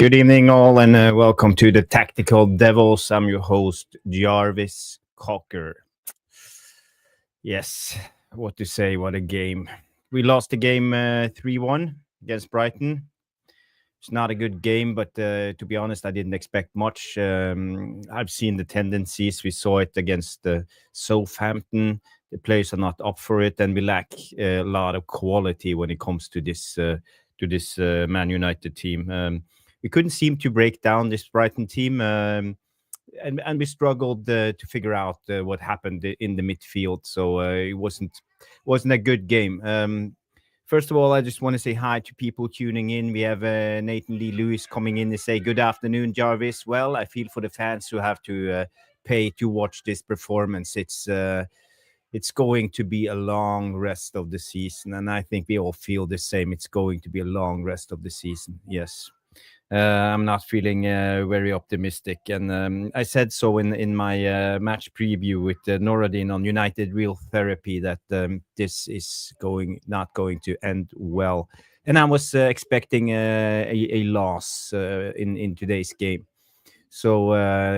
Good evening, all, and welcome to the Tactical Devils. I'm your host, Jarvis Cocker. Yes, what to say? What a game. We lost the game 3-1 against Brighton. It's not a good game, but to be honest, I didn't expect much. I've seen the tendencies. We saw it against Southampton. The players are not up for it, and we lack a lot of quality when it comes to this Man United team. We couldn't seem to break down this Brighton team, and we struggled to figure out what happened in the midfield. So it wasn't a good game. First of all, I just want to say hi to people tuning in. We have Nathan Lee Lewis coming in to say, good afternoon, Jarvis. Well, I feel for the fans who have to pay to watch this performance. It's going to be a long rest of the season, and I think we all feel the same. It's going to be a long rest of the season, yes. I'm not feeling very optimistic, and I said so in my match preview with Noradin on United Real Therapy that this is not going to end well, and I was expecting a loss in today's game. So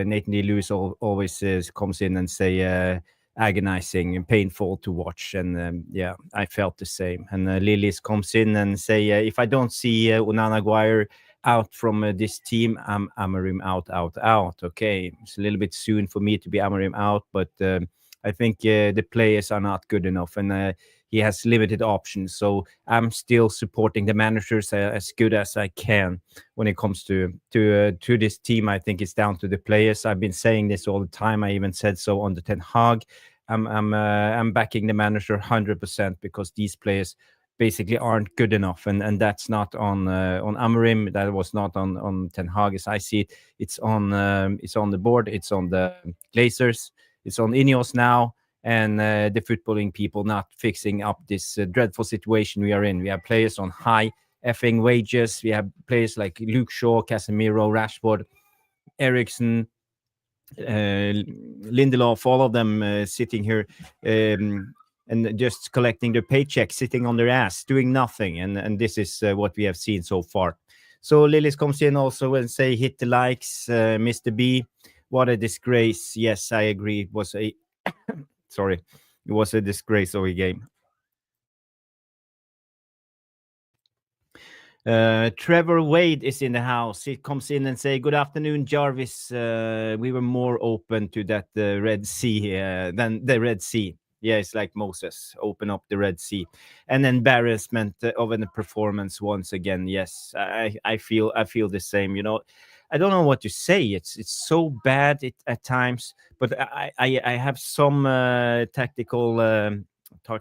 Nathan D. Lewis always comes in and say agonizing and painful to watch, and yeah, I felt the same. And Lillis comes in and say, if I don't see Onana Aguirre out from this team, I'm Amorim out. Okay, it's a little bit soon for me to be Amorim out, but I think the players are not good enough, and he has limited options. So I'm still supporting the managers as good as I can when it comes to this team. I think it's down to the players. I've been saying this all the time. I even said so on the Ten Hag. I'm backing the manager 100% because these players basically aren't good enough, and that's not on Amorim. That was not on Ten Hag as I see it. It's on the board. It's on the Glazers. It's on Ineos now, and the footballing people not fixing up this dreadful situation we are in. We have players on high effing wages. We have players like Luke Shaw, Casemiro, Rashford, Eriksson, Lindelof, all of them sitting here and just collecting their paycheck, sitting on their ass, doing nothing. And this is what we have seen so far. So Lillis comes in also and say, hit the likes, Mr. B. What a disgrace. Yes, I agree. It was a sorry. It was a disgrace of a game. Trevor Wade is in the house. He comes in and say, good afternoon, Jarvis. We were more open to that Red Sea than the Red Sea. Yeah, it's like Moses, open up the Red Sea. And embarrassment of a performance once again. Yes, I feel the same. You know, I don't know what to say. It's so bad at times, but I have some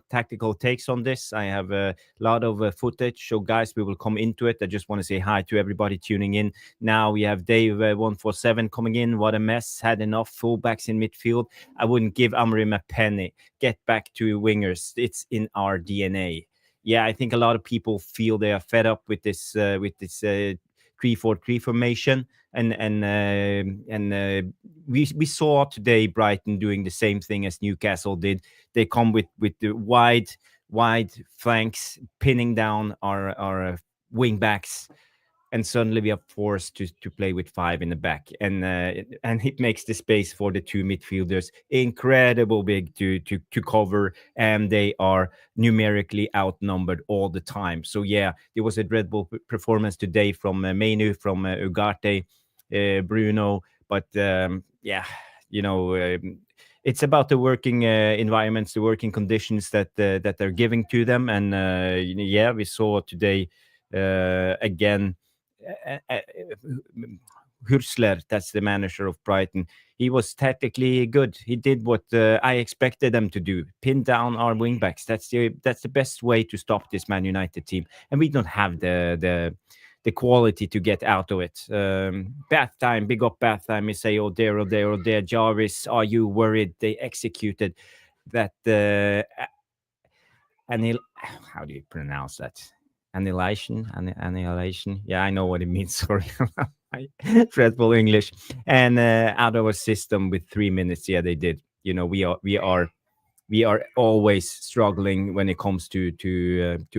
tactical takes on this. I have a lot of footage. So guys, we will come into it. I just want to say hi to everybody tuning in. Now we have Dave 147 coming in. What a mess. Had enough fullbacks in midfield. I wouldn't give Amorim a penny. Get back to wingers. It's in our DNA. Yeah, I think a lot of people feel they are fed up with this 3-4-3 formation, and we saw today Brighton doing the same thing as Newcastle did. They come with the wide flanks, pinning down our wing backs, and suddenly we are forced to play with 5 in the back, and it makes the space for the 2 midfielders incredible big to cover, and they are numerically outnumbered all the time. So yeah, there was a dreadful performance today from Menu, from Ugarte, Bruno, but yeah, you know. It's about the working environments, the working conditions that they're giving to them, and yeah, we saw today again. Hürzeler, that's the manager of Brighton. He was tactically good. He did what I expected them to do: pin down our wingbacks. That's the best way to stop this Man United team, and we don't have the quality to get out of it. Bath time, big up Bath time. We say, oh there, Jarvis, are you worried? They executed that. How do you pronounce that? Annihilation. Yeah, I know what it means. Sorry, dreadful English. And out of our system with 3 minutes. Yeah, they did. You know, we are always struggling when it comes to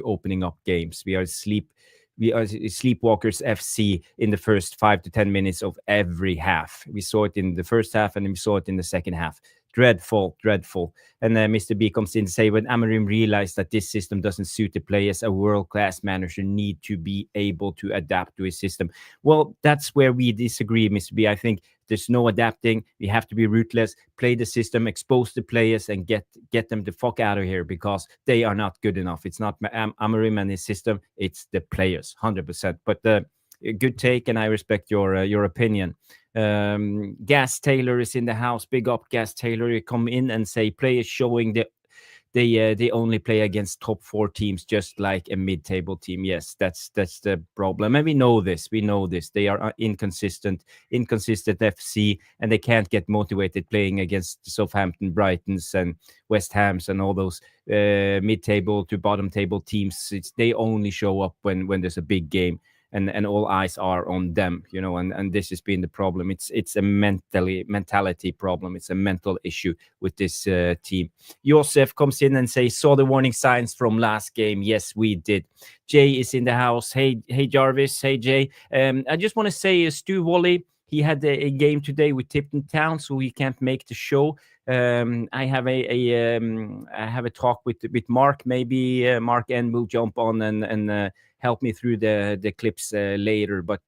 opening up games. We are asleep We are Sleepwalkers FC in the first 5 to 10 minutes of every half. We saw it in the first half, and we saw it in the second half. Dreadful, dreadful. And Mr. B comes in to say, when Amorim realized that this system doesn't suit the players, a world-class manager need to be able to adapt to his system. Well, that's where we disagree, Mr. B. I think there's no adapting. We have to be ruthless, play the system, expose the players, and get them the fuck out of here, because they are not good enough. It's not Amorim and his system. It's the players, 100%. But good take, and I respect your opinion. Gas Taylor is in the house. Big up, Gas Taylor. You come in and say players showing they only play against top 4 teams, just like a mid-table team. Yes, that's the problem, and we know this. They are inconsistent FC, and they can't get motivated playing against Southampton, Brightons, and West Hams, and all those mid-table to bottom-table teams. They only show up when there's a big game. And all eyes are on them, and this has been the problem. It's a mentality problem. It's a mental issue with this team. Josef comes in and says, saw the warning signs from last game. Yes, we did. Jay is in the house. Hey Jarvis. Hey Jay. I just want to say, Stu Woolley, he had a game today with Tipton Town, so he can't make the show. I have a talk with Mark. Maybe Mark N will jump on and help me through the clips later. But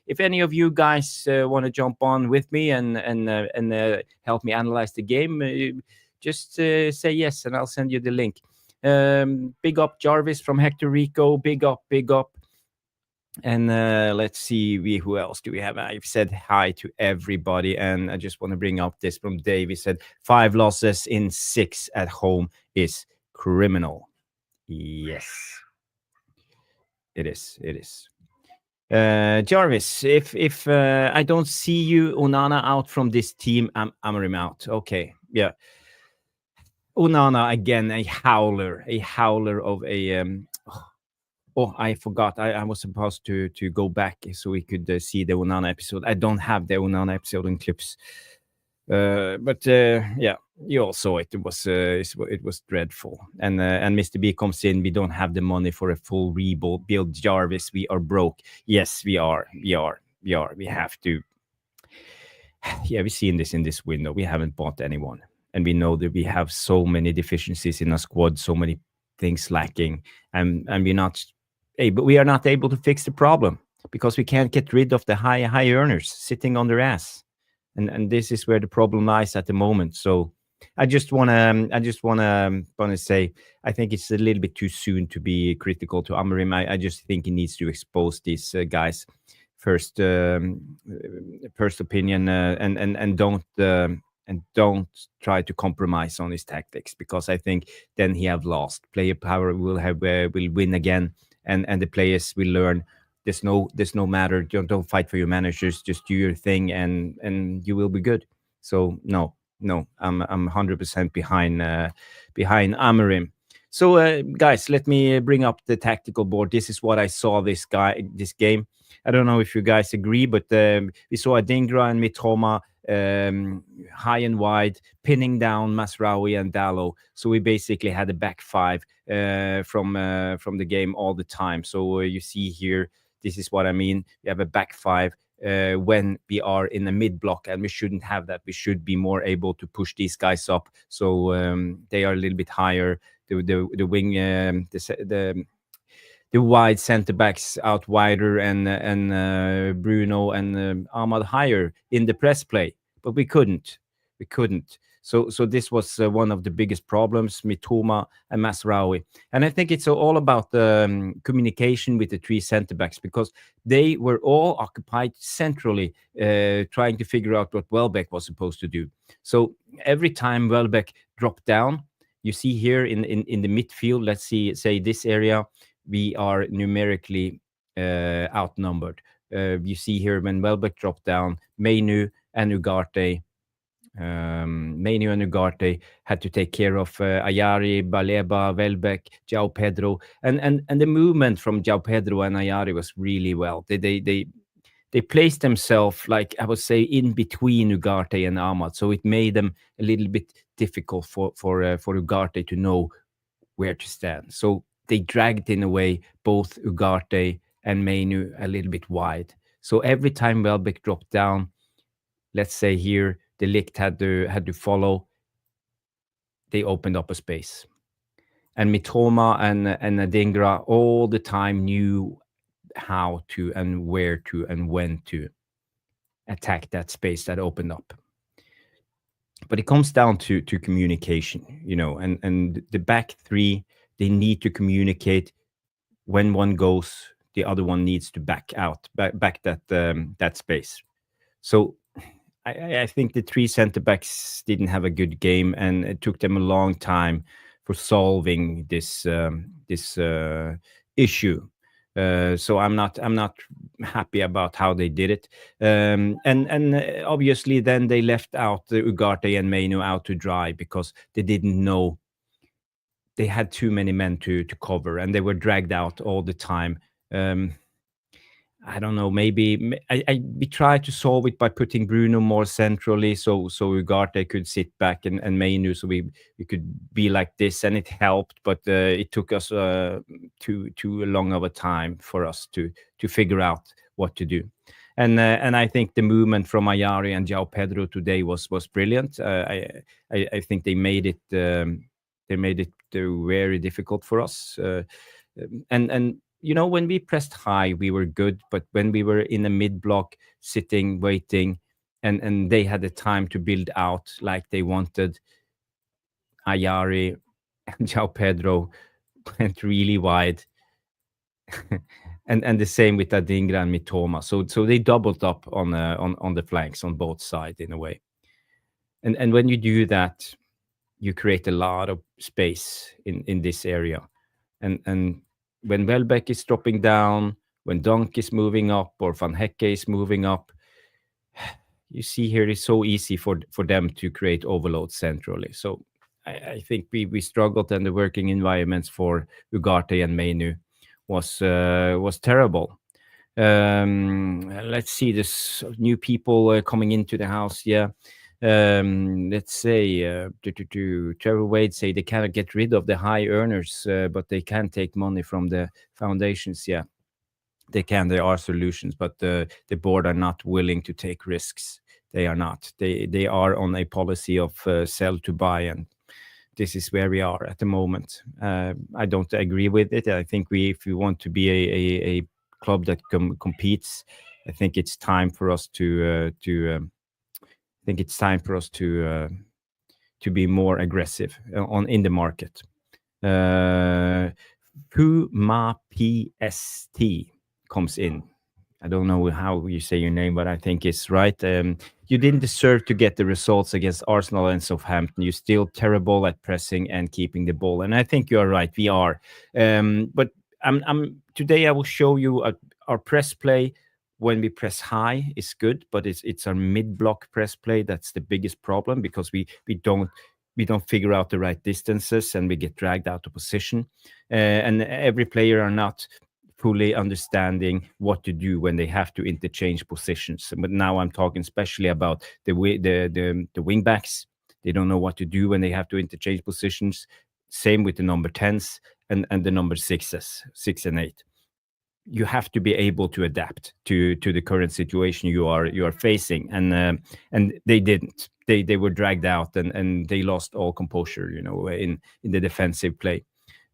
if any of you guys want to jump on with me and help me analyze the game, just say yes, and I'll send you the link. Big up Jarvis from Hector Rico. Big up. And let's see, who else do we have? I've said hi to everybody, and I just want to bring up this from Dave. He said 5 losses in 6 at home is criminal. Yes, it is. Jarvis, if I don't see you, Onana out from this team, Amorim out. Okay, yeah. Onana again, a howler of a. Oh, I forgot. I was supposed to go back so we could see the Onana episode. I don't have the Onana episode in clips. But yeah, you all saw it. It was dreadful. And Mr. B comes in. We don't have the money for a full rebuild. Jarvis, we are broke. Yes, we are. We have to. Yeah, we've seen this in this window. We haven't bought anyone, and we know that we have so many deficiencies in our squad, so many things lacking, and we are not able to fix the problem because we can't get rid of the high earners sitting on their ass. And this is where the problem lies at the moment. So I just want to say, I think it's a little bit too soon to be critical to Amorim. I just think he needs to expose these guys first opinion, and don't try to compromise on his tactics, because I think then he have lost. Player power will win again, and the players will learn. There's no matter. Don't fight for your managers. Just do your thing, and you will be good. So no, I'm 100% behind Amorim. So guys, let me bring up the tactical board. This is what I saw this game. I don't know if you guys agree, but we saw Adingra and Mitoma high and wide, pinning down Masraoui and Dalot. So we basically had a back 5 from the game all the time. So you see here, this is what I mean. We have a back 5 when we are in the mid block, and we shouldn't have that. We should be more able to push these guys up, so they are a little bit higher. The wing, the wide center backs out wider, and Bruno and Ahmad higher in the press play, but we couldn't. So this was one of the biggest problems, Mitoma and Masraoui. And I think it's all about the communication with the 3 center backs, because they were all occupied centrally, trying to figure out what Welbeck was supposed to do. So every time Welbeck dropped down, you see here in the midfield, let's say this area, we are numerically outnumbered. You see here when Welbeck dropped down, Mainu and Ugarte had to take care of Ayari, Baleba, Welbeck, João Pedro, and the movement from João Pedro and Ayari was really well. They placed themselves, like I would say, in between Ugarte and Ahmad, so it made them a little bit difficult for Ugarte to know where to stand. So they dragged in a way both Ugarte and Mainu a little bit wide. So every time Welbeck dropped down, let's say here the Ligt had to follow, they opened up a space. And Mitoma and Adingra all the time knew how to and where to and when to attack that space that opened up. But it comes down to communication, and the back three, they need to communicate. When one goes, the other one needs to back out, back that space. So I think the three center backs didn't have a good game, and it took them a long time for solving this issue. So I'm not happy about how they did it. And obviously then they left out Ugarte and Mainu out to dry because they didn't know. They had too many men to cover, and they were dragged out all the time. I don't know. Maybe we tried to solve it by putting Bruno more centrally, so Ugarte could sit back and Mainu, so we could be like this, and it helped. But it took us too long of a time for us to figure out what to do. And I think the movement from Ayari and João Pedro today was brilliant. I think they made it very difficult for us. And when we pressed high, we were good. But when we were in a mid block, sitting, waiting, and they had the time to build out like they wanted, Ayari and João Pedro went really wide. and the same with Adingra and Mitoma. So they doubled up on the flanks on both sides in a way. And when you do that, you create a lot of space in this area. And when Welbeck is dropping down, when Dunk is moving up, or Van Hecke is moving up, you see here it's so easy for them to create overload centrally. So I think we struggled, and the working environments for Ugarte and Mainu was terrible. Let's see, there's new people coming into the house. Yeah. Let's say Trevor Wade say they cannot get rid of the high earners, but they can take money from the foundations. Yeah, they can. There are solutions, but the board are not willing to take risks. They are not. They are on a policy of sell to buy, and this is where we are at the moment. I don't agree with it. I think if we want to be a club that competes, I think it's time for us to be more aggressive in the market. Puma PST comes in. I don't know how you say your name, but I think it's right. You didn't deserve to get the results against Arsenal and Southampton. You're still terrible at pressing and keeping the ball, and I think you are right. We are, but today I will show you our press play. When we press high, is good, but it's our mid-block press play that's the biggest problem, because we don't figure out the right distances, and we get dragged out of position. And every player are not fully understanding what to do when they have to interchange positions. But now I'm talking especially about the wing backs. They don't know what to do when they have to interchange positions. Same with the number 10s and the number 6s, 6 and 8. You have to be able to adapt to the current situation you are facing, and they didn't. They were dragged out, and they lost all composure, in the defensive play.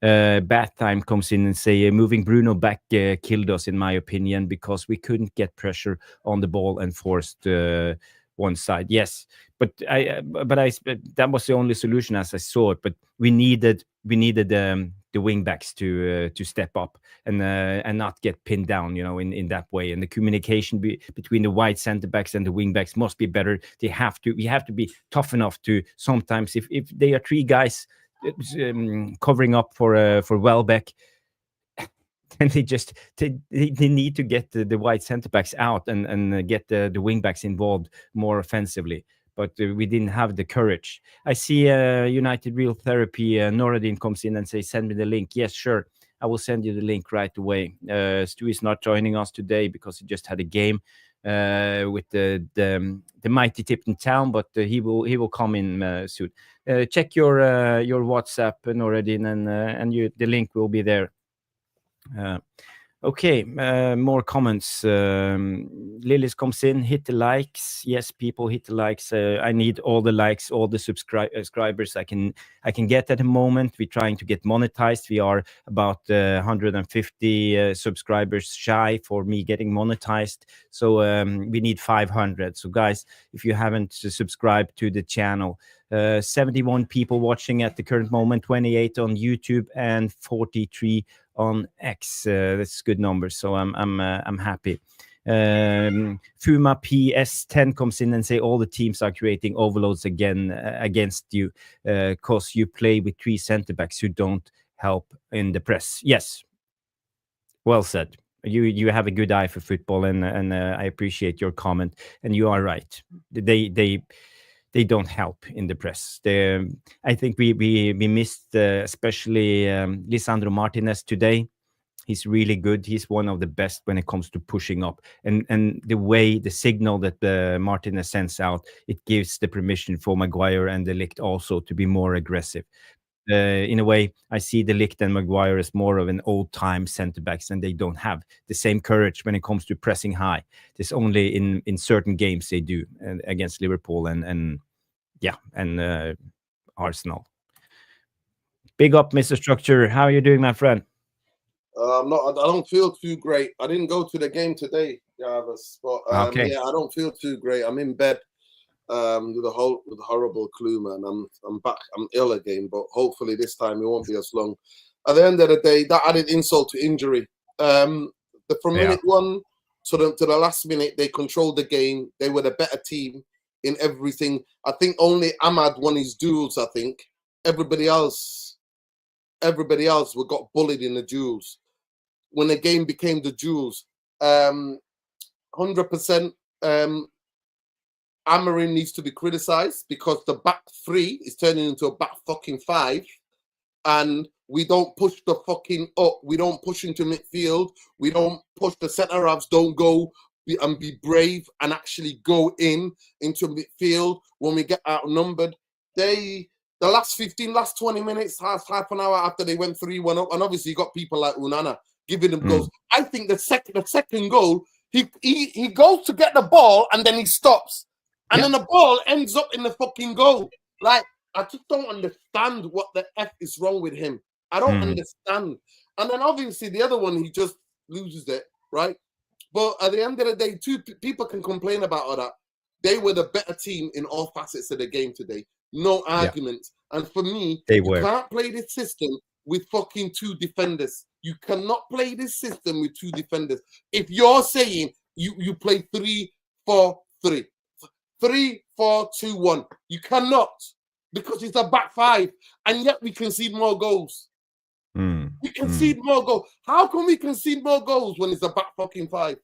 Bad time comes in and say moving Bruno back killed us, in my opinion, because we couldn't get pressure on the ball and forced one side. Yes, but that was the only solution as I saw it. But we needed the wing backs to step up and not get pinned down, in that way. And the communication between the wide center backs and the wing backs must be better. We have to be tough enough to sometimes, if they are three guys covering up for Welbeck, and they need to get the wide center backs out and get the wing backs involved more offensively. But we didn't have the courage. I see United Real Therapy. Noradin comes in and says, "Send me the link." Yes, sure. I will send you the link right away. Stu is not joining us today because he just had a game with the mighty Tipton Town, but he will come in soon. Check your WhatsApp, Noradin, and the link will be there. Okay, more comments. Lillis comes in, hit the likes. Yes, people hit the likes. I need all the likes, all the subscribers I can get at the moment. We're trying to get monetized. We are about 150 subscribers shy for me getting monetized. So we need 500. So guys, if you haven't subscribed to the channel, 71 people watching at the current moment, 28 on YouTube and 43 on X. That's good numbers, so I'm happy. Fuma PS10 comes in and say all the teams are creating overloads again against you because you play with 3 center backs who don't help in the press. Yes, well said. You have a good eye for football, and I appreciate your comment. And you are right. They don't help in the press. I think we missed especially Lisandro Martinez today. He's really good. He's one of the best when it comes to pushing up, and the signal that Martinez sends out, it gives the permission for Maguire and De Ligt also to be more aggressive. In a way, I see De Ligt and Maguire as more of an old-time centre-backs, and they don't have the same courage when it comes to pressing high. There's only in certain games they do against Liverpool and Arsenal. Big up, Mr. Structure. How are you doing, my friend? I don't feel too great. I didn't go to the game today, Jarvis, but Okay. yeah, I don't feel too great. I'm in bed with a horrible flu, man. I'm back. I'm ill again, but hopefully this time it won't be as long. At the end of the day, that added insult to injury. From minute one to the last minute, they controlled the game. They were the better team in everything. I think only Ahmad won his duels. I think everybody else got bullied in the duels. When the game became the duels, 100%. Amorim needs to be criticised because the back 3 is turning into a back fucking 5, and we don't push the fucking up. We don't push into midfield. We don't push the centre halves. Don't go and be brave and actually go into midfield when we get outnumbered. The last 20 minutes, half an hour after they went 3-1 up, and obviously you got people like Unana giving them goals. I think the second goal, he goes to get the ball and then he stops. And then the ball ends up in the fucking goal. Like, I just don't understand what the F is wrong with him. I don't understand. And then obviously the other one, he just loses it, right? But at the end of the day, two people can complain about all that. They were the better team in all facets of the game today. No arguments. Yeah. And for me, you can't play this system with fucking 2 defenders. You cannot play this system with 2 defenders. If you're saying you play 3-4-3, 3-4-2-1, you cannot, because it's a back 5, and yet we concede more goals. We concede more goals. How can we concede more goals when it's a back fucking 5?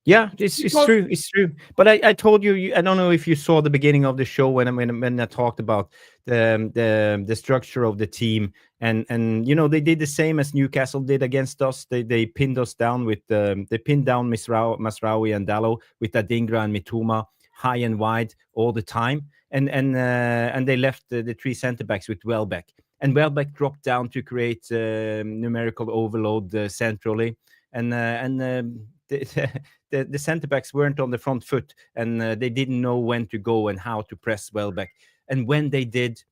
Yeah, it's true. It's true. But I told you, I don't know if you saw the beginning of the show when I talked about the structure of the team, and they did the same as Newcastle did against us. They pinned us down with they pinned down Masraoui and Dalot with Adingra and Mitoma high and wide all the time, and they left the 3 centre backs with Welbeck, and Welbeck dropped down to create numerical overload centrally, and the centre backs weren't on the front foot, and they didn't know when to go and how to press Welbeck. And when they did,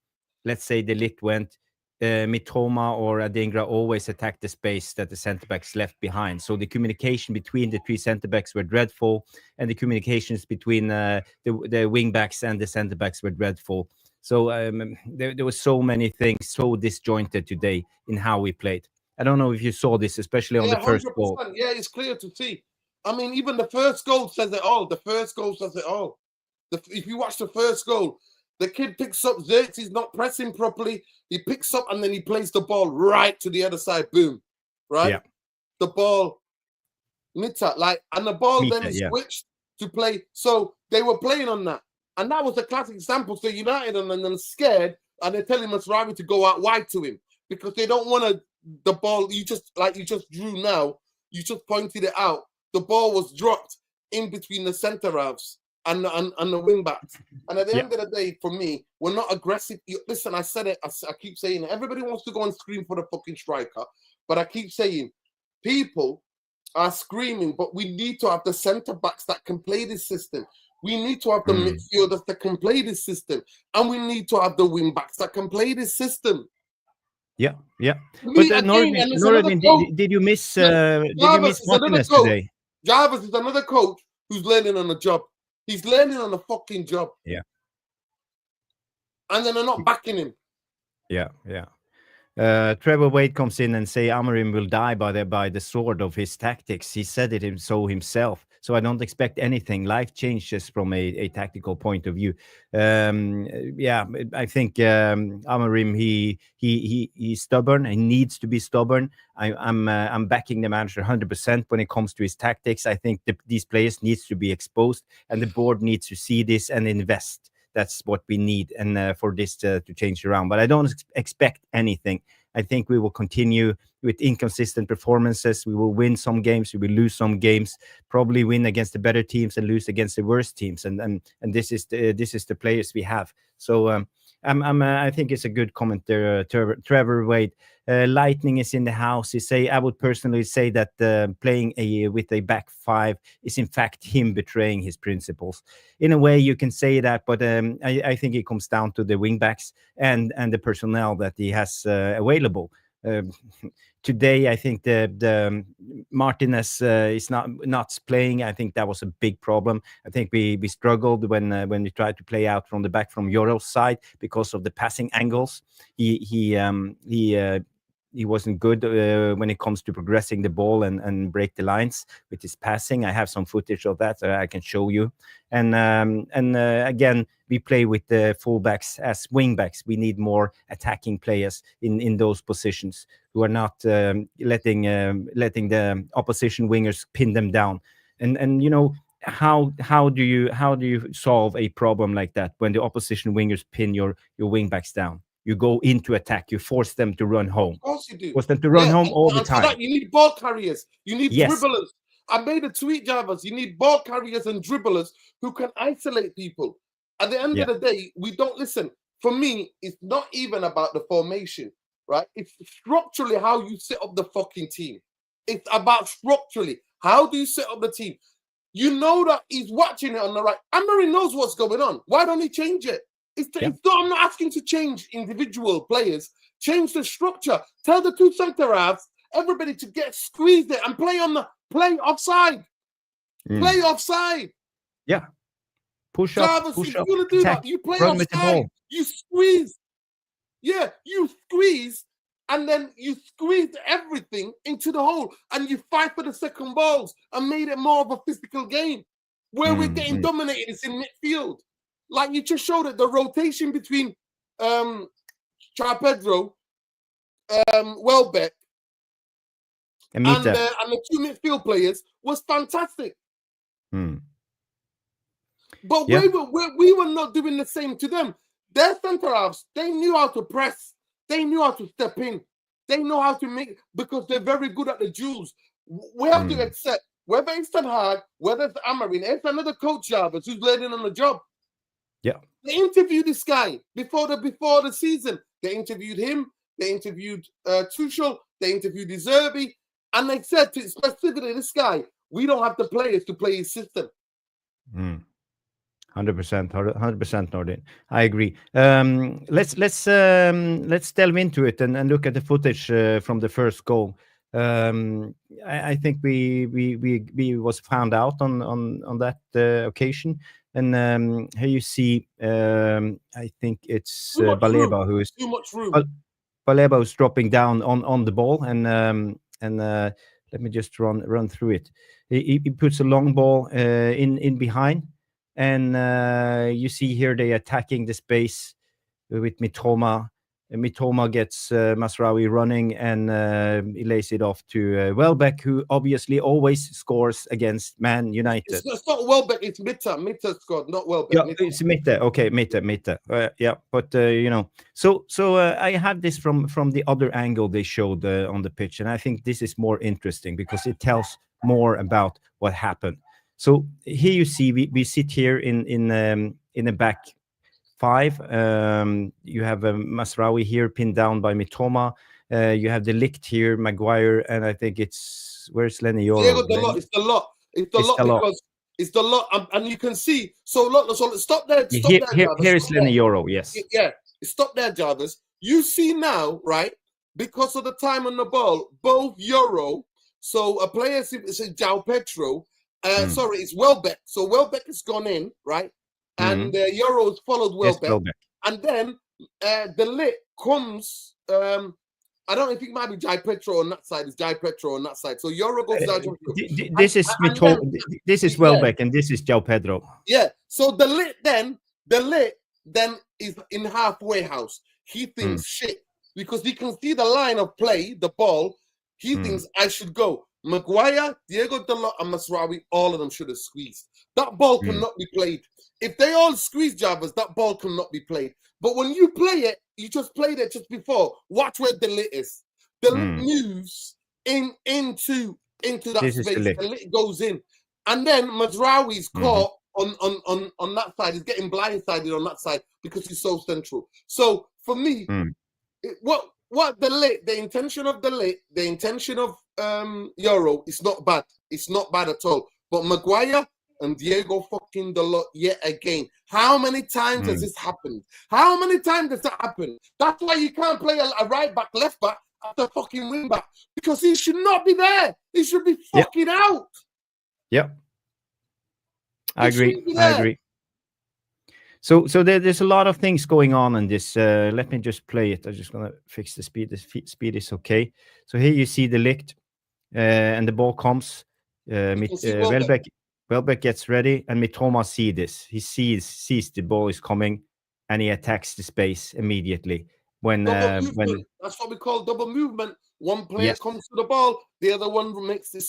let's say De Ligt went, Mitoma or Adingra always attacked the space that the centre backs left behind. So the communication between the 3 centre backs were dreadful, and the communications between the wing backs and the centre backs were dreadful. So there were so many things so disjointed today in how we played. I don't know if you saw this, especially on the first 100%. Goal. Yeah, it's clear to see. I mean, even the first goal says it all. If you watch the first goal, the kid picks up Zirkzee, he's not pressing properly. He picks up and then he plays the ball right to the other side. Boom. Right? Yeah. The ball, and the ball then switched to play. So they were playing on that. And that was a classic example. So United and then scared, and they're telling Masraoui to go out wide to him because they don't want the ball. You just drew now. You just pointed it out. The ball was dropped in between the centre halves and the wing backs. And at the end of the day, for me, we're not aggressive. Listen, I said it. I keep saying it. Everybody wants to go and scream for the fucking striker. But I keep saying, people are screaming, but we need to have the centre backs that can play this system. We need to have the midfielders that can play this system, and we need to have the wing backs that can play this system. Yeah. Me, But Norodin, did you miss Martinez today? Jarvis is another coach who's learning on the job. He's learning on the fucking job. Yeah. And then they're not backing him. Yeah. Trevor Wade comes in and say Amorim will die by the sword of his tactics. He said it himself. So I don't expect anything. Life changes from a tactical point of view. I think Amorim he's stubborn. He needs to be stubborn. I'm backing the manager 100% when it comes to his tactics. I think these players needs to be exposed, and the board needs to see this and invest. That's what we need, and for this to change around. But I don't expect anything. I think we will continue with inconsistent performances. We will win some games, we will lose some games. Probably win against the better teams and lose against the worst teams. And this is the players we have. So I think it's a good comment there, Trevor Wade. Lightning is in the house. I would personally say that playing with a back five is in fact him betraying his principles. In a way, you can say that, but I think it comes down to the wing backs and the personnel that he has available. Today, I think the Martinez is not playing. I think that was a big problem. I think we struggled when we tried to play out from the back from Euro's side because of the passing angles. He wasn't good when it comes to progressing the ball and break the lines with his passing. I have some footage of that I can show you. And again, we play with the fullbacks as wingbacks. We need more attacking players in those positions who are not letting the opposition wingers pin them down. And you know, how do you solve a problem like that when the opposition wingers pin your wingbacks down? You go into attack. You force them to run home. Of course you do. Force them to run home all the time. For that, you need ball carriers. You need dribblers. I made a tweet, Jarvis. You need ball carriers and dribblers who can isolate people. At the end of the day, we don't listen. For me, it's not even about the formation, right? It's structurally how you set up the fucking team. It's about structurally. How do you set up the team? You know that he's watching it on the right. Amorim knows what's going on. Why don't he change it? I'm not asking to change individual players. Change the structure. Tell the two centre halves, everybody to get squeezed it and play offside. Play offside. Yeah. Push Jarvis, up. Push if you're up. gonna do that, you play offside. You squeeze. Yeah, you squeeze, and then you squeeze everything into the hole, and you fight for the second balls and made it more of a physical game. Where we're getting dominated is in midfield. Like you just showed it, the rotation between Pedro, Welbeck, and the two midfield players was fantastic. But we were not doing the same to them. Their centre halves, they knew how to press. They knew how to step in. They know how to make, because they're very good at the duels. We have to accept, whether it's Ten Hag, whether it's Amorim, it's another coach, Jarvis, who's learning on the job. Yeah. They interviewed this guy before the season. They interviewed him. They interviewed Tuchel. They interviewed De Zerbi, and they said to specifically this guy, we don't have the players to play his system. 100%, 100%, Nordin. I agree. Let's delve into it and look at the footage from the first goal. I think we was found out on that occasion. And here you see, I think it's Baleba who is too much room. Baleba is dropping down on the ball, and let me just run through it. He puts a long ball in behind, and you see here they attacking the space with Mitoma. Mitoma gets Masraoui running, and he lays it off to Welbeck, who obviously always scores against Man United. It's not Welbeck, it's Mitte. Mitte scored, not Welbeck. Yeah, it's Mitte. Okay, Mitte. Yeah, but you know, so I have this from the other angle they showed on the pitch, and I think this is more interesting because it tells more about what happened. So here you see we sit here in a back five. You have Masraoui here pinned down by Mitoma. You have the Ligt here, Maguire, and I think where's Lenny Yoro? Diego Dalot, it's the lot. It's the lot because it's the lot, and you can see. So stop there. Stop there, Jarvis. Here is Lenny Yoro. Yes. Yeah. Stop there, Jarvis. You see now, right? Because of the time on the ball, both Euro. So a player is João Pedro. Sorry, it's Welbeck. So Welbeck has gone in, right? And Euro has followed Welbeck. Yes, and then the lit comes. I don't know if it might be Jai Petro on that side. It's Jai Petro on that side. So Euro goes down. This is Welbeck, and this is João Pedro. Yeah. So the lit then is in halfway house. He thinks shit because he can see the line of play, the ball. He thinks I should go. Maguire, Diego Dalot, and Masraoui, all of them should have squeezed. That ball cannot be played. If they all squeeze Jarvis, that ball cannot be played. But when you play it, you just played it just before. Watch where the lit is. The lit moves into that space. The lit goes in, and then Masraoui's caught on that side. He's getting blindsided on that side because he's so central. So for me, what the intention of the lit, the intention of Euro, is not bad. It's not bad at all. But Maguire and Diego fucking Dalot yet again. How many times has this happened? How many times does that happen? That's why you can't play a right back, left back, after fucking wing back, because he should not be there. He should be fucking out. Yep. I agree. So there's a lot of things going on in this. Let me just play it. I'm just gonna fix the speed. The speed is okay. So here you see the Ligt, and the ball comes. Welbeck gets ready, and Mitoma sees this. He sees the ball is coming, and he attacks the space immediately. That's what we call double movement. One player comes to the ball, the other one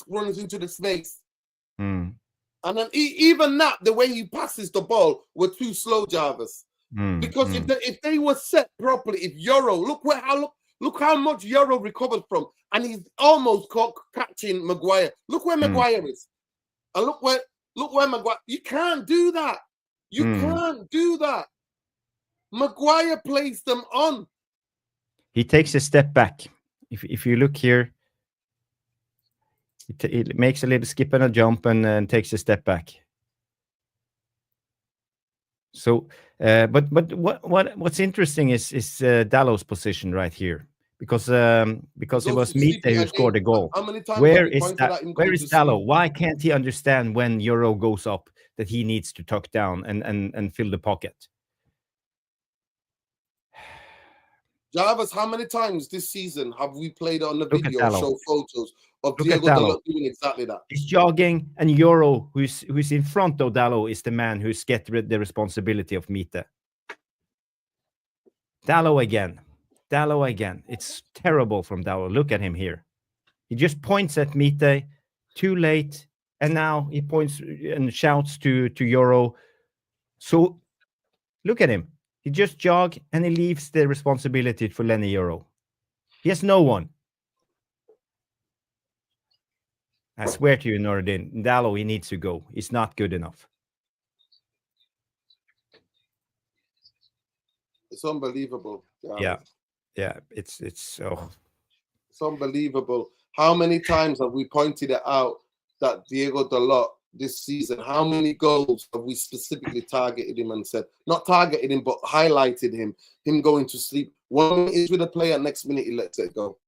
runs into the space. And then even that, the way he passes the ball, were too slow, Jarvis. Because if they were set properly, if Euro, look how much Euro recovered from, and he's almost catching Maguire. Look where Maguire is. And look where Maguire. You can't do that. You can't do that. Maguire plays them on. He takes a step back. If you look here, it makes a little skip and a jump and takes a step back. So, but what's interesting is Dallow's position right here. Because it was Mite who scored the goal. Where is Dallow? Why can't he understand when Euro goes up that he needs to tuck down and fill the pocket? Jarvis, how many times this season have we played on the video, show photos of Diego Dalot doing exactly that? He's jogging, and Euro, who's in front of Dalot, is the man who's get the responsibility of Mite. Dalot again. It's terrible from Dalot. Look at him here. He just points at Mite too late, and now he points and shouts to Euro. So look at him. He just jogs and he leaves the responsibility for Lenny Euro. He has no one. I swear to you, Nordin, Dalot, he needs to go. He's not good enough. It's unbelievable. Yeah. It's unbelievable. How many times have we pointed it out that Diego Dalot this season, how many goals have we specifically targeted him and said, not targeted him, but highlighted him going to sleep? 1 minute he's with a player, next minute he lets it go.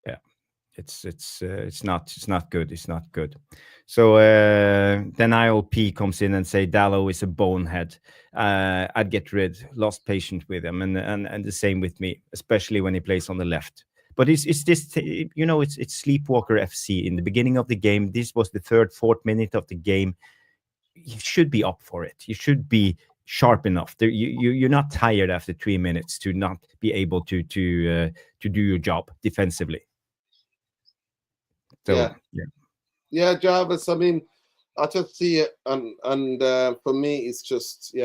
Yeah, it's not good. It's not good. So then ILP comes in and say Dalot is a bonehead. I'd get lost patience with him, and the same with me, especially when he plays on the left. But it's this, it's Sleepwalker FC. In the beginning of the game, this was the third, fourth minute of the game. You should be up for it. You should be sharp enough. You're not tired after 3 minutes to not be able to do your job defensively. So, yeah, Jarvis. I mean, I just see it, and for me, it's just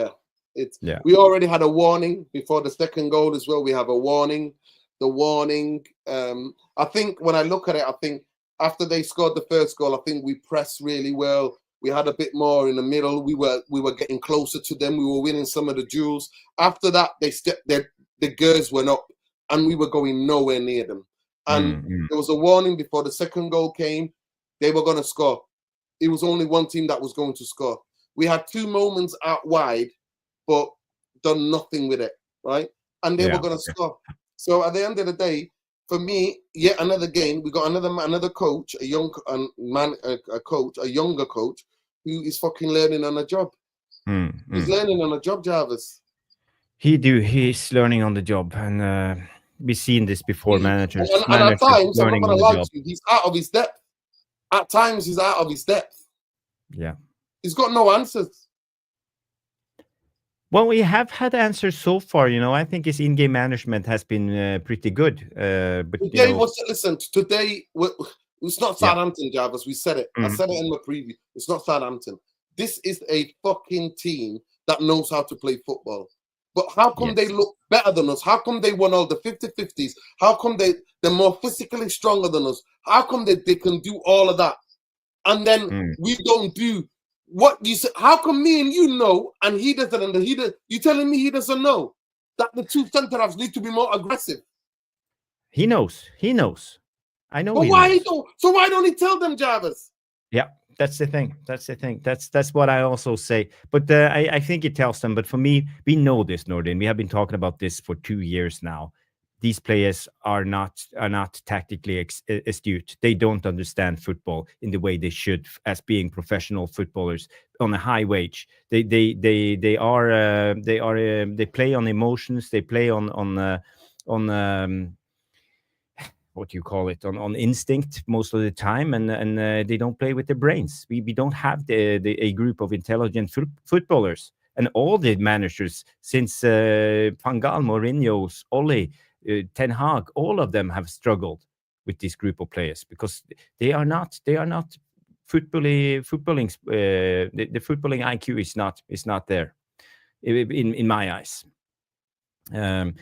We already had a warning before the second goal as well. We have a warning. The warning. I think when I look at it, I think after they scored the first goal, I think we pressed really well. We had a bit more in the middle. We were getting closer to them. We were winning some of the duels. After that, the gears went up, and we were going nowhere near them. And there was a warning before the second goal came. They were going to score. It was only one team that was going to score. We had 2 moments out wide, but done nothing with it, right? And they were going to score. So at the end of the day, for me, yet another game. We got another coach, a young man, a coach, a younger coach, who is fucking learning on a job. He's learning on a job, Jarvis. He's learning on the job, and we've seen this before. Managers, and at times, I'm not learning going on to the lie job. to you, he's out of his depth. At times, he's out of his depth. Yeah. He's got no answers. Well, we have had answers so far. I think his in-game management has been pretty good. But today, today it's not Southampton, Jarvis. We said it. I said it in my preview. It's not Southampton. This is a fucking team that knows how to play football. But how come they look better than us? How come they won all the 50-50s? How come they're more physically stronger than us? How come they can do all of that? And then we don't do what you said. How come me and you know and he doesn't? And you telling me he doesn't know that the 2 centre halves need to be more aggressive? He knows. I know. But why don't he tell them, Jarvis? Yeah. That's the thing. That's what I also say. But I think it tells them. But for me, we know this, Nordin. We have been talking about this for 2 years now. These players are not tactically astute. They don't understand football in the way they should, as being professional footballers on a high wage. They play on emotions. They play on what you call it, on instinct most of the time, and they don't play with their brains. We don't have a group of intelligent footballers, and all the managers since Van Gaal, Mourinho, Ole, Ten Hag, all of them have struggled with this group of players because they are not footballing. The footballing IQ is not there in my eyes. And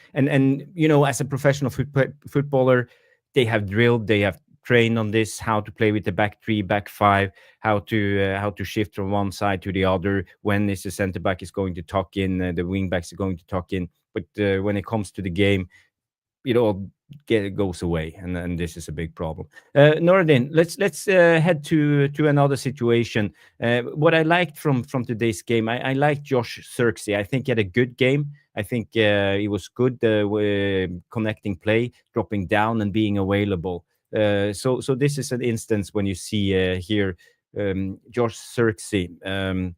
as a professional footballer, they have drilled, they have trained on this, how to play with the back 3, back 5, how to shift from one side to the other, when is the center back is going to tuck in, the wing backs are going to tuck in. But when it comes to the game, it all goes away, and this is a big problem. Nordin, let's head to another situation. What I liked from today's game, I liked Josh Xerxes. I think he had a good game. I think he was good connecting play, dropping down, and being available. So this is an instance when you see here Josh Xerxes. I'm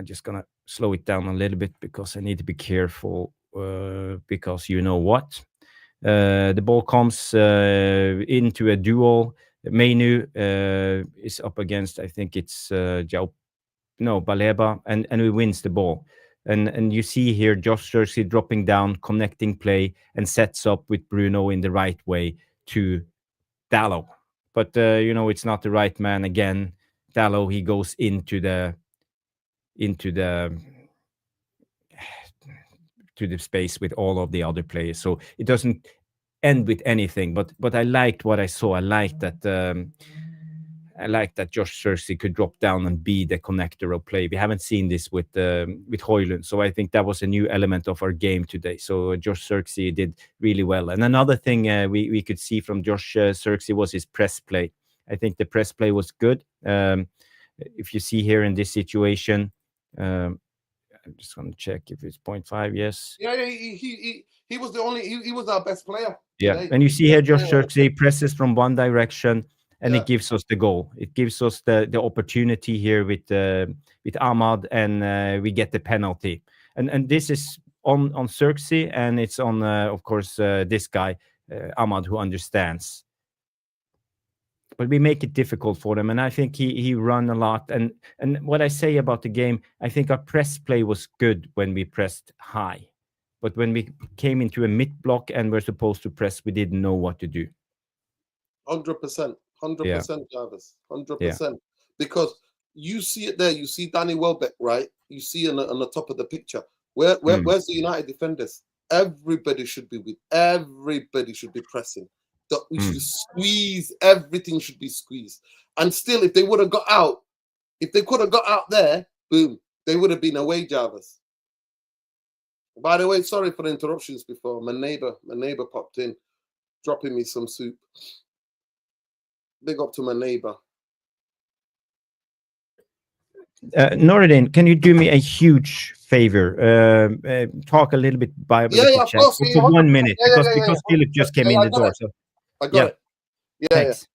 just gonna slow it down a little bit because I need to be careful. Because you know what? The ball comes into a duel. Menu is up against, I think it's Baleba, and he wins the ball. And you see here Josh Xerxes dropping down, connecting play, and sets up with Bruno in the right way to Dalot. But it's not the right man again. Dalot, he goes into the space with all of the other players, so it doesn't end with anything. But I liked what I saw. I liked that Josh Xerxes could drop down and be the connector of play. We haven't seen this with Højlund, so I think that was a new element of our game today. So Josh Xerxes did really well. And another thing we could see from Josh Xerxes was his press play. I think the press play was good. If you see here in this situation, I'm just going to check if it's 0.5. Yes. Yeah, he was he was our best player. Yeah, today. And you see here Josh Xerxes presses from one direction, and it gives us the goal. It gives us the opportunity here with Ahmad, and we get the penalty. And this is on Xerxes, and it's on of course this guy Ahmad, who understands. But we make it difficult for them, and I think he run a lot. And what I say about the game, I think our press play was good when we pressed high, but when we came into a mid block and we're supposed to press, we didn't know what to do. 100%, Jarvis, 100%. Because you see it there. You see Danny Welbeck, right? You see on the top of the picture. Where's the United defenders? Everybody should be pressing. We should squeeze. Everything should be squeezed. And still, if they would have got out, if they could have got out there, boom, they would have been away, Jarvis. By the way, sorry for the interruptions before. My neighbor popped in. dropping me some soup. Big up to my neighbor. Noradin, can you do me a huge favor? Talk a little bit biblical Of chat course. for 1 minute, because Philip just came in the door. So I got it. Thanks.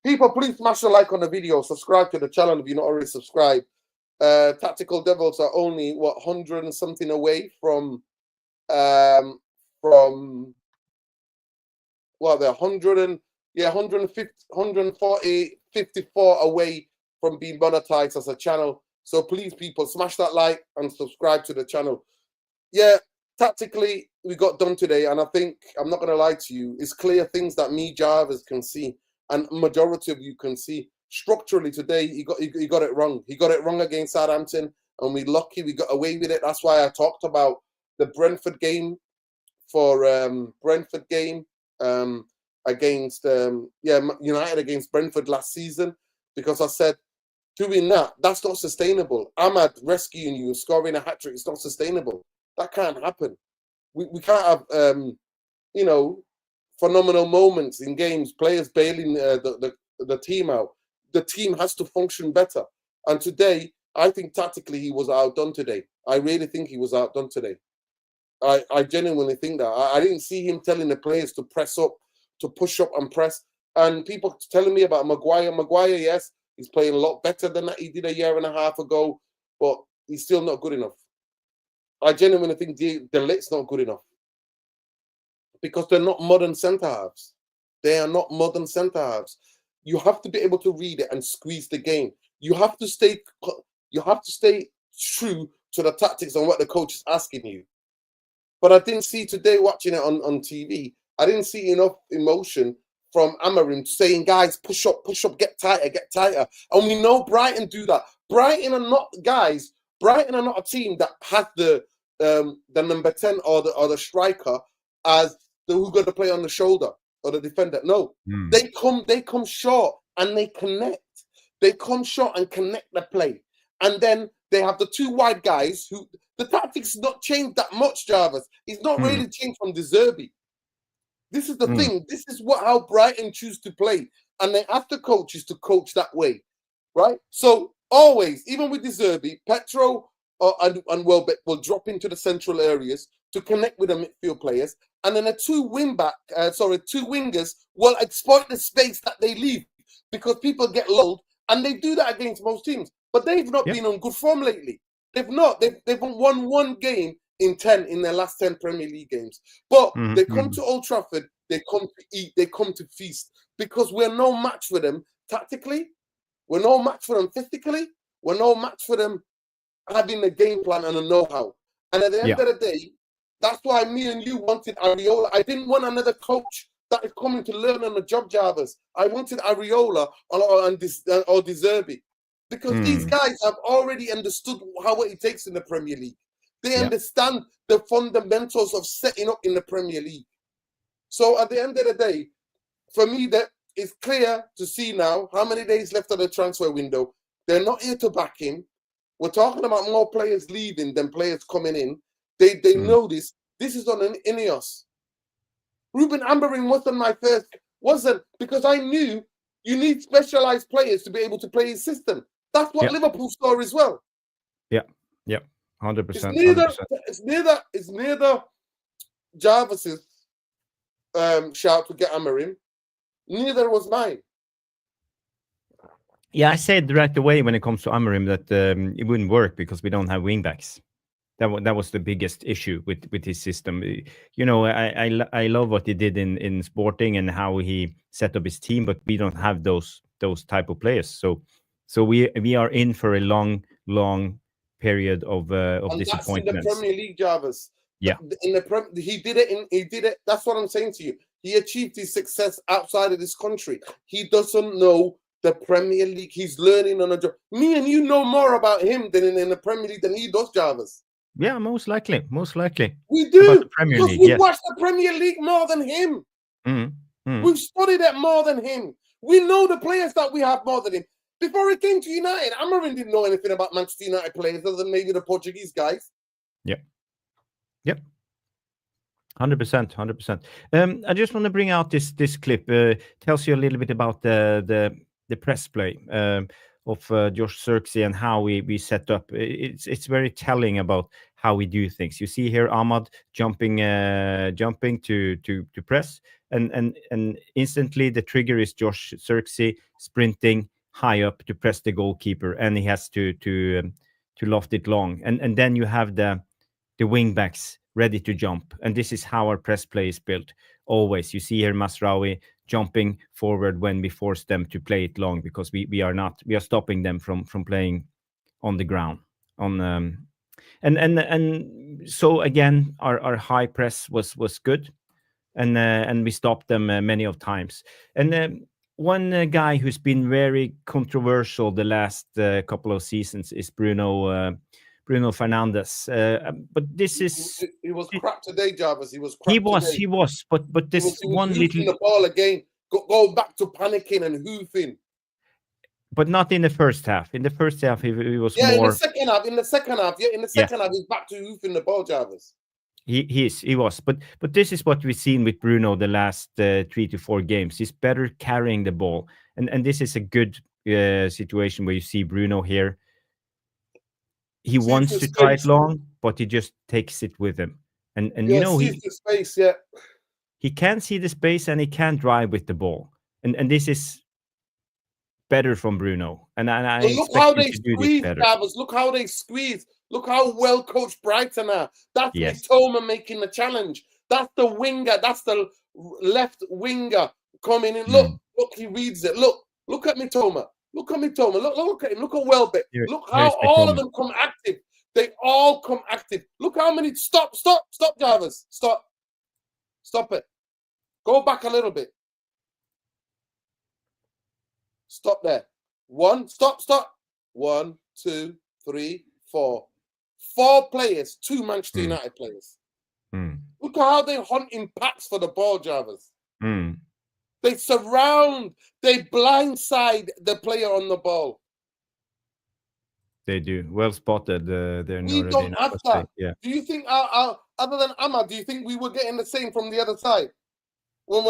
People, please smash the like on the video. Subscribe to the channel if you're not already subscribed. Tactical Devils are only 100 and something away from they're 140, 54 away from being monetized as a channel. So please, people, smash that like and subscribe to the channel. Yeah, tactically, we got done today, and I think, I'm not going to lie to you, it's clear things that me, Jarvis, can see, and majority of you can see. Structurally today, he got it wrong. He got it wrong against Southampton, and we're lucky we got away with it. That's why I talked about the Brentford game against United against Brentford last season, because I said, doing that's not sustainable. Ahmad rescuing you, scoring a hat-trick, it's not sustainable. That can't happen. We can't have phenomenal moments in games, players bailing the team out. The team has to function better. And today, I think tactically he was outdone today. I really think he was outdone today. I genuinely think that. I didn't see him telling the players to press up, to push up and press. And people telling me about Maguire. Maguire, yes, he's playing a lot better than that he did a year and a half ago, but he's still not good enough. I genuinely think De Ligt's not good enough, because they're not modern centre-halves. They are not modern centre-halves. You have to be able to read it and squeeze the game. You have to stay true to the tactics and what the coach is asking you. But I didn't see today, watching it on TV, I didn't see enough emotion from Amorim saying, guys, push up, get tighter. And we know Brighton do that. Brighton are not a team that has the number 10 or the striker as who got to play on the shoulder or the defender. No, they come short and they connect. They come short and connect the play. And then they have the two wide guys who the tactics not changed that much, Jarvis. It's not really changed from De Zerbi. This is the thing. This is how Brighton choose to play. And they ask the coaches to coach that way, right? So always, even with De Zerbi, Petro and Welbeck will drop into the central areas to connect with the midfield players. And then the two wingers will exploit the space that they leave, because people get lulled, and they do that against most teams. But they've not been on good form lately. They've not. They've won one game in 10 in their last 10 Premier League games. But they come to Old Trafford, they come to eat, they come to feast, because we're no match for them tactically. We're no match for them physically. We're no match for them having a game plan and a know-how. And at the end of the day, that's why me and you wanted Areola. I didn't want another coach that is coming to learn on the job, Jarvis. I wanted Areola or De Zerbi, because these guys have already understood what it takes in the Premier League. They understand the fundamentals of setting up in the Premier League. So at the end of the day, for me, that it's clear to see now how many days left of the transfer window. They're not here to back him. We're talking about more players leaving than players coming in. They know this. This is on an Ineos. Ruben Amorim wasn't because I knew you need specialized players to be able to play his system. That's what Liverpool saw as well. Yeah, 100%. It's neither Jarvis's shout to get Amorim. Neither was mine. Yeah, I said right away when it comes to Amorim that it wouldn't work because we don't have wingbacks. That was the biggest issue with his system. You know, I love what he did in Sporting and how he set up his team, but we don't have those type of players. So we are in for a long period of disappointments. That's in the Premier League, Jarvis. Yeah, he did it. That's what I'm saying to you. He achieved his success outside of this country. He doesn't know the Premier League. He's learning on a job. Me and you know more about him than in the Premier League than he does, Jarvis. Yeah, most likely. We do, because we watch the Premier League more than him. We've studied it more than him. We know the players that we have more than him. Before he came to United, Amorim didn't know anything about Manchester United players other than maybe the Portuguese guys. Yep. 100%, 100%. I just want to bring out this clip. Tells you a little bit about the press play of Josh Xerxes and how we set up. It's very telling about how we do things. You see here Ahmad jumping to press, and instantly the trigger is Josh Xerxes sprinting high up to press the goalkeeper, and he has to loft it long, and then you have the wing backs ready to jump. And this is how our press play is built. Always, you see here Masraoui jumping forward when we force them to play it long, because we are stopping them from playing on the ground. And so again, our high press was good, and we stopped them many of times. And one guy who's been very controversial the last couple of seasons is Bruno Fernandes. But this is he was crap today, Jarvis. He was crap today. He was. But this he was one hoofing little the ball again. Go back to panicking and hoofing. But not in the first half. In the first half, he was more. In the second half, he's back to hoofing the ball, Jarvis. He was. But this is what we've seen with Bruno the last 3 to 4 games. He's better carrying the ball, and this is a good situation where you see Bruno here. He wants to try it long, but he just takes it with him. And you know, sees the space, he can see the space and he can drive with the ball. And this is better from Bruno. And I look how they squeeze, Jarvis. Look how they squeeze. Look how well coached Brighton are. That's Mitoma making the challenge. That's the winger. That's the left winger coming in. Look, he reads it. Look at Mitoma. Look at Mitoma. Look at him. Look at Welbeck. Look how all of them come active. They all come active. Look how many. Stop, Jarvis. Stop it. Go back a little bit. Stop there. Stop. 1, 2, 3, 4. 4 players, 2 Manchester United players. Look at how they hunt in packs for the ball, Jarvis. They surround, they blindside the player on the ball. They do. Well spotted. We don't have that. Yeah. Do you think, other than Ahmad, do you think we were getting the same from the other side? When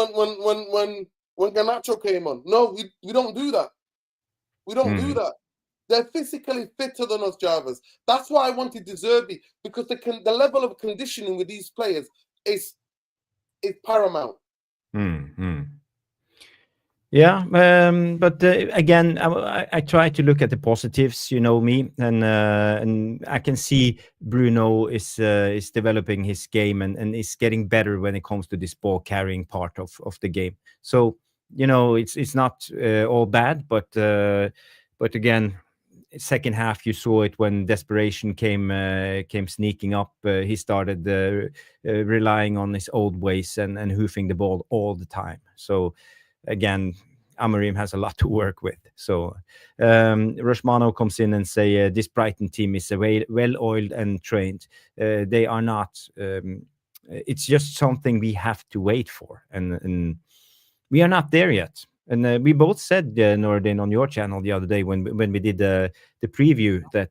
Garnacho came on? No, we don't do that. We don't do that. They're physically fitter than us, Jarvis. That's why I wanted De Zerbi, because the level of conditioning with these players is paramount. Yeah, but again, I try to look at the positives. You know me, and I can see Bruno is developing his game and is getting better when it comes to this ball carrying part of the game. So you know, it's not all bad, but again, second half you saw it when desperation came sneaking up. He started relying on his old ways and hoofing the ball all the time. So again, Amorim has a lot to work with. So Rushmano comes in and say this Brighton team is well-oiled and trained. They are not. It's just something we have to wait for, and we are not there yet. And we both said, Nordin, on your channel the other day when we did the preview that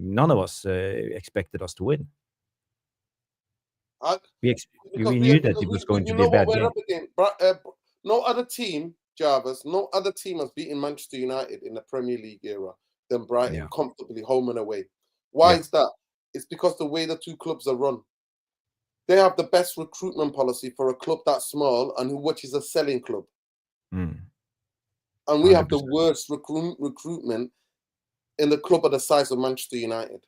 none of us expected us to win. We knew that it was going to be a bad game. No other team, Jarvis, no other team has beaten Manchester United in the Premier League era than Brighton, comfortably home and away. Why is that? It's because the way the two clubs are run. They have the best recruitment policy for a club that small and which is a selling club. And we 100%. Have the worst recruitment in the club of the size of Manchester United.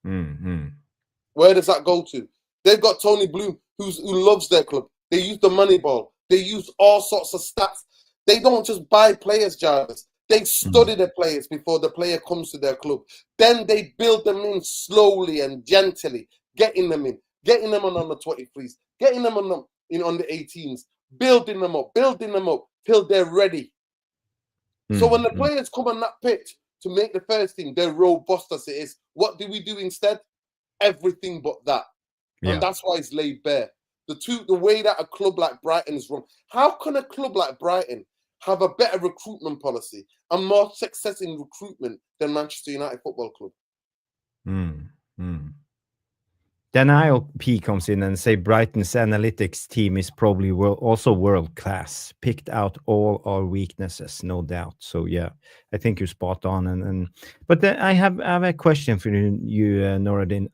Where does that go to? They've got Tony Bloom, who loves their club. They use the money ball. They use all sorts of stats. They don't just buy players, Jarvis. They study the players before the player comes to their club. Then they build them in slowly and gently, getting them on the 23s, getting them on the 18s, building them up till they're ready. So when the players come on that pitch to make the first team, they're robust as it is. What do we do instead? Everything but that. And that's why it's laid bare. The way that a club like Brighton is run. How can a club like Brighton have a better recruitment policy and more success in recruitment than Manchester United Football Club? Daniel P comes in and say Brighton's analytics team is probably also world class. Picked out all our weaknesses, no doubt. So yeah, I think you're spot on. But I have a question for you, Noradin.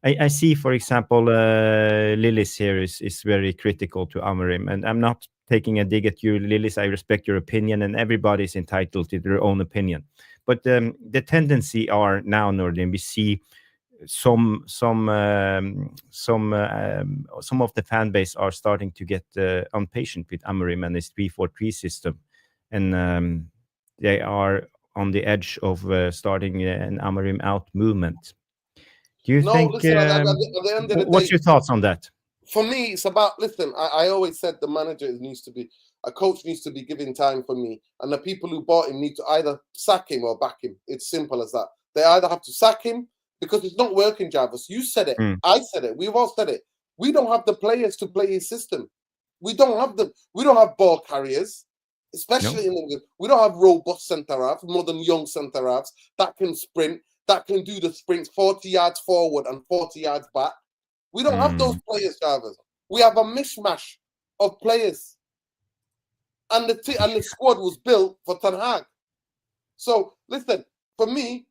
I see, for example, Lillis here is very critical to Amorim, and I'm not taking a dig at you, Lillis. I respect your opinion, and everybody's entitled to their own opinion. But the tendency are now, Noradin, we see some of the fan base are starting to get impatient with Amorim and his 3-4-3 system, and they are on the edge of starting an Amorim out movement. Do you think? Listen, at the end of the what's day, your thoughts on that? For me, it's about, listen, I always said the manager needs to be, a coach needs to be giving time for me, and the people who bought him need to either sack him or back him. It's simple as that. They either have to sack him because it's not working, Jarvis. You said it. I said it. We've all said it. We don't have the players to play his system. We don't have them. We don't have ball carriers, especially in England. We don't have robust centre-halves, more than young centre-halves that can sprint, that can do the sprints 40 yards forward and 40 yards back. We don't have those players, Jarvis. We have a mishmash of players. And the squad was built for Ten Hag. So, listen, for me,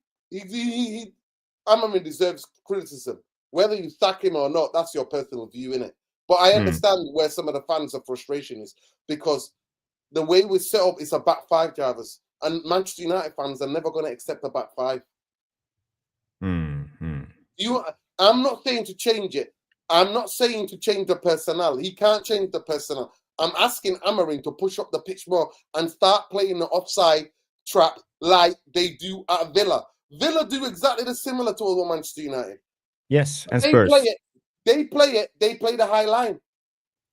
Amorim deserves criticism. Whether you sack him or not, that's your personal view, innit? But I understand where some of the fans' frustration is, because the way we're set up is a back five, Jarvis. And Manchester United fans are never going to accept a back five. I'm not saying to change it. I'm not saying to change the personnel. He can't change the personnel. I'm asking Amorim to push up the pitch more and start playing the offside trap like they do at Villa. Villa do exactly the similar to Manchester United. Yes, and they Spurs. They play the high line.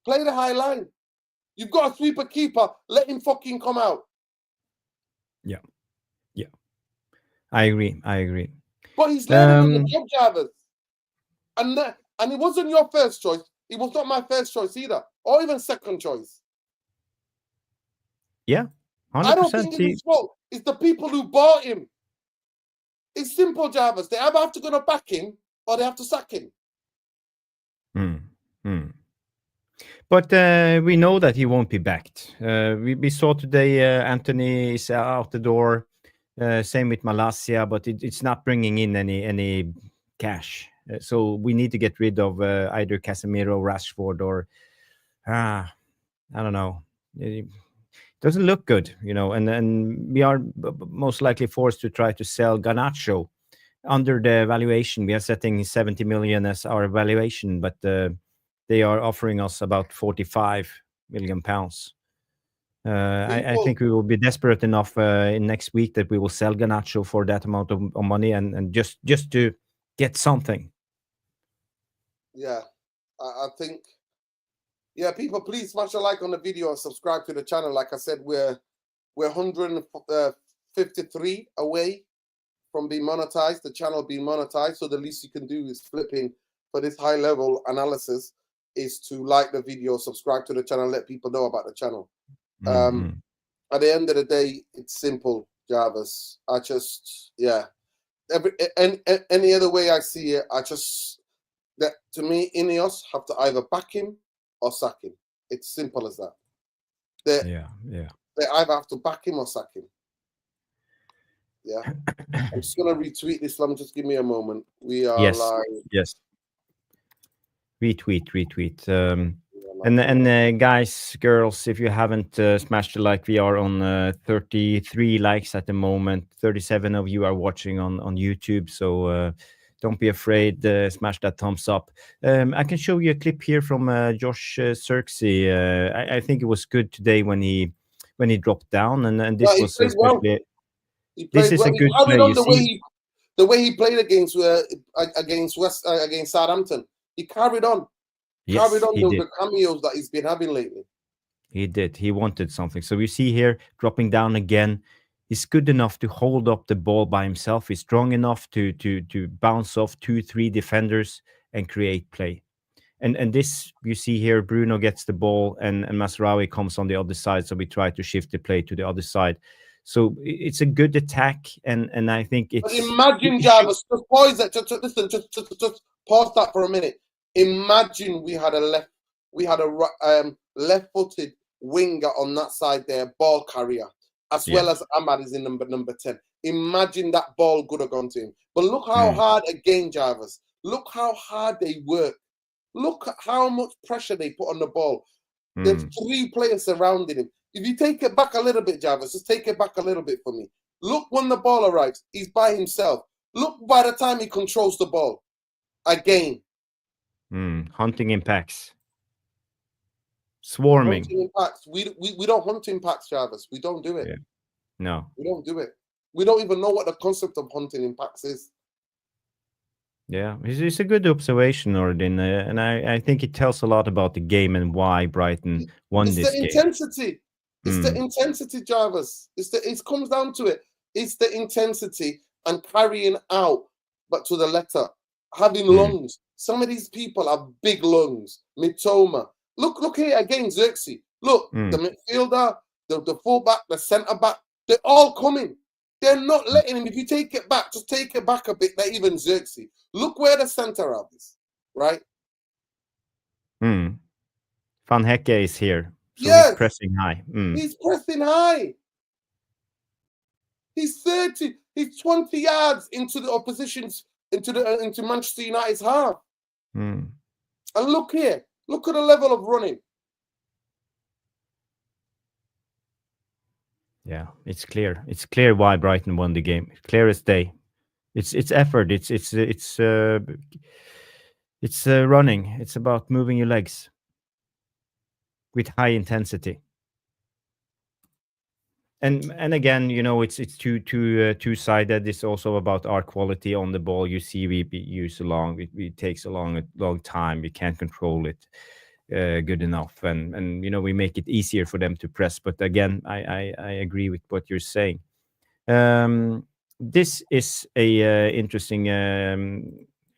Play the high line. You've got a sweeper keeper. Let him fucking come out. Yeah. I agree. But he's learning on the job, Jarvis. And it wasn't your first choice. It was not my first choice either, or even second choice. Yeah, 100%. I don't think it's his fault. It's the people who bought him. It's simple, Jarvis. They either have to go to back him or they have to sack him. But we know that he won't be backed. We saw today Anthony is out the door. Same with Malacia, but it's not bringing in any cash. So we need to get rid of either Casemiro, Rashford, or I don't know. It doesn't look good, and we are most likely forced to try to sell Garnacho under the valuation. We are setting 70 million as our valuation, but they are offering us about 45 million pounds. I think we will be desperate enough in next week that we will sell Garnacho for that amount of money and just to get something. Yeah, I think. Yeah, people, please smash a like on the video and subscribe to the channel. Like I said, we're 153 away from being monetized. The channel being monetized. So the least you can do is flipping for this high level analysis is to like the video, subscribe to the channel, let people know about the channel. At the end of the day, it's simple, Jarvis. Any other way I see it, that to me, Ineos have to either back him or sack him. It's simple as that. They either have to back him or sack him. Yeah. I'm just gonna retweet this. Just give me a moment. We are live. Yes. Retweet. And guys, girls, if you haven't smashed the like, we are on 33 likes at the moment. 37 of you are watching on YouTube, so don't be afraid. Smash that thumbs up. I can show you a clip here from Josh Xerxes. I think it was good today when he dropped down, and this was especially. This is a good play. The way he played against Southampton, he carried on. Yes, The cameos that he's been having lately. He did. He wanted something. So you see here, dropping down again. He's good enough to hold up the ball by himself. He's strong enough to bounce off 2-3 defenders and create play. And this, you see here, Bruno gets the ball and Masraoui comes on the other side. So we try to shift the play to the other side. So it's a good attack, and I think But it's. imagine, Jarvis, just pause that. Listen, just pause that for a minute. Imagine we had a left-footed winger on that side there, ball carrier, as well as Ahmad is in number 10. Imagine that ball could have gone to him. But look how hard again, Jarvis. Look how hard they work. Look at how much pressure they put on the ball. There's 3 players surrounding him. If you take it back a little bit, Jarvis, just take it back a little bit for me. Look when the ball arrives, he's by himself. Look by the time he controls the ball. Again. Hunting impacts. Swarming. Hunting impacts. We don't hunt impacts, Jarvis. We don't do it. Yeah. No. We don't do it. We don't even know what the concept of hunting impacts is. Yeah, it's a good observation, Nordin, and I think it tells a lot about the game and why Brighton won this game. It's the intensity. It's the intensity, Jarvis. It comes down to it. It's the intensity and carrying out, but to the letter, having lungs. Some of these people have big lungs. Mitoma. Look here again, Xerxes. Look, the midfielder, the fullback, the centre back, they're all coming. They're not letting him. If you take it back, just take it back a bit. That even Xerxes. Look where the centre half is, right? Van Hecke is here. So yes. He's pressing high. He's pressing high. He's 30. He's 20 yards into the opposition's into Manchester United's half. And look here. Look at the level of running. Yeah, it's clear. It's clear why Brighton won the game. Clear as day. It's effort. It's running. It's about moving your legs with high intensity. And again, you know, it's two-sided. It's also about our quality on the ball. You see, we use it takes a long time. We can't control it good enough, and you know, we make it easier for them to press. But again, I agree with what you're saying. This is a interesting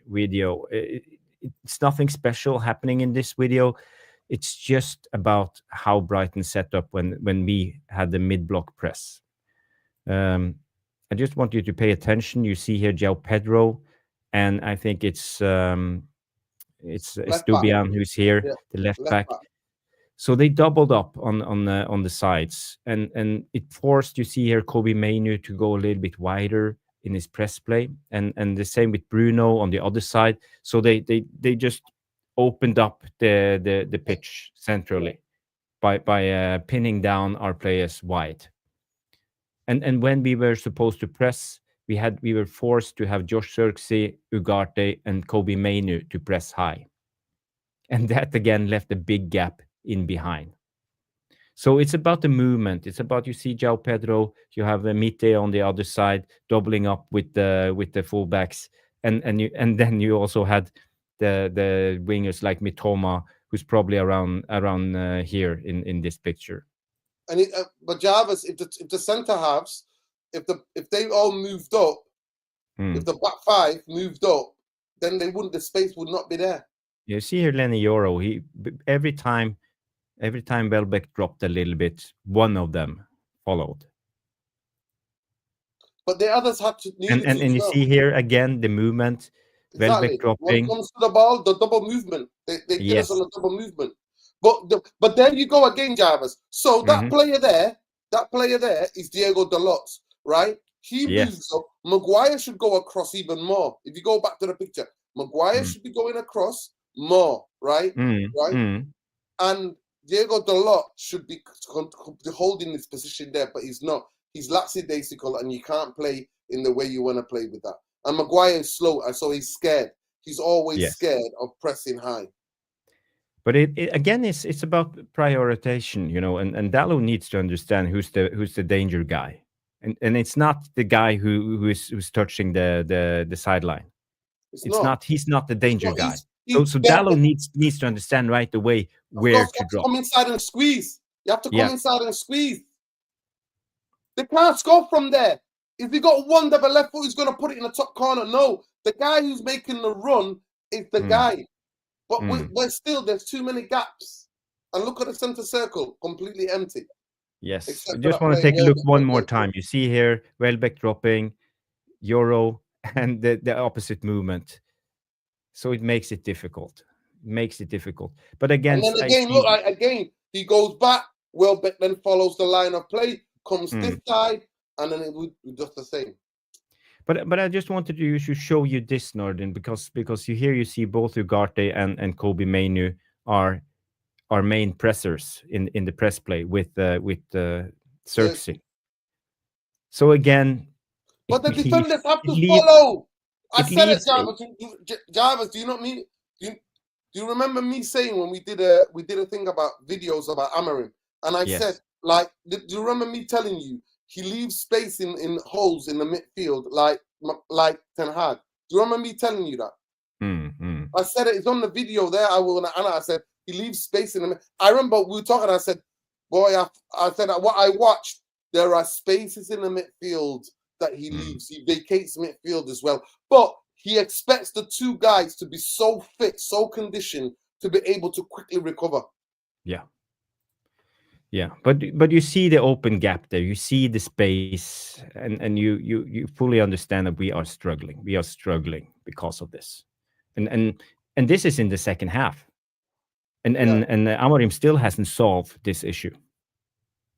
video. It's nothing special happening in this video. It's just about how Brighton set up when we had the mid-block press. I just want you to pay attention. You see here João Pedro, and I think it's Estupiñán who's here, the left back. So they doubled up on the sides, and it forced, you see here, Kobbie Mainoo to go a little bit wider in his press play, and the same with Bruno on the other side. So they just opened up the pitch centrally by pinning down our players wide. And when we were supposed to press, we were forced to have Josh Xerxes, Ugarte, and Kobbie Mainoo to press high, and that again left a big gap in behind. So it's about the movement. It's about, you see João Pedro, you have Mite on the other side doubling up with the fullbacks, and then you also had the wingers like Mitoma, who's probably around here in this picture. And but Jarvis, if the centre halves, if they all moved up, if the back 5 moved up, then the space would not be there. You see here Lenny Yoro, every time Welbeck dropped a little bit, one of them followed. But the others had to. And you see here again the movement. Exactly. Welbeck dropping. When it comes to the ball, the double movement. They get us on the double movement. But there you go again, Jarvis. So that player there is Diego Dalot, right? He moves up. Maguire should go across even more. If you go back to the picture, Maguire should be going across more, right? Right? And Diego Dalot should be holding this position there, but he's not. He's lackadaisical, and you can't play in the way you want to play with that. And Maguire is slow, and so he's scared. He's always scared of pressing high. But again, it's about prioritization, you know, and Dalot needs to understand who's the danger guy, and it's not the guy who's touching the sideline. He's not the danger guy. So Dalot needs to understand right away where to drop. Come inside and squeeze. You have to come inside and squeeze. They can't score from there. If you got one double left foot who's going to put it in the top corner, no. The guy who's making the run is the guy. But still, there's too many gaps. And look at the centre circle, completely empty. Yes. I except for just that want to play take a look Welbeck one got more worked time. on. You see here, Welbeck dropping, Euro, and the opposite movement. So it makes it difficult. Makes it difficult. But And then against, I again, look, see, again, he goes back. Welbeck then follows the line of play, comes this mm. side, and then it would be just the same. But I just wanted to show you this, Nordin, because you see both Ugarte and Kobe Mainu are our main pressers in the press play with Yes. Xerxes. So again, But the defenders have it to leaves follow. I it said it, leaves Jarvis. Jarvis, do you not mean? Do you remember me saying when we did a thing about videos about Amorim, and I said, yes. like, do you remember me telling you he leaves space in holes in the midfield like Ten Hag? Do you remember me telling you that? Mm. I said it. It's on the video there. I said he leaves space in the. I remember we were talking. I said, boy, I said what I watched. There are spaces in the midfield that he leaves. He vacates midfield as well, but he expects the two guys to be so fit, so conditioned to be able to quickly recover. Yeah. Yeah, but you see the open gap there. You see the space, and you fully understand that we are struggling. We are struggling because of this, and this is in the second half, Yeah, and Amorim still hasn't solved this issue.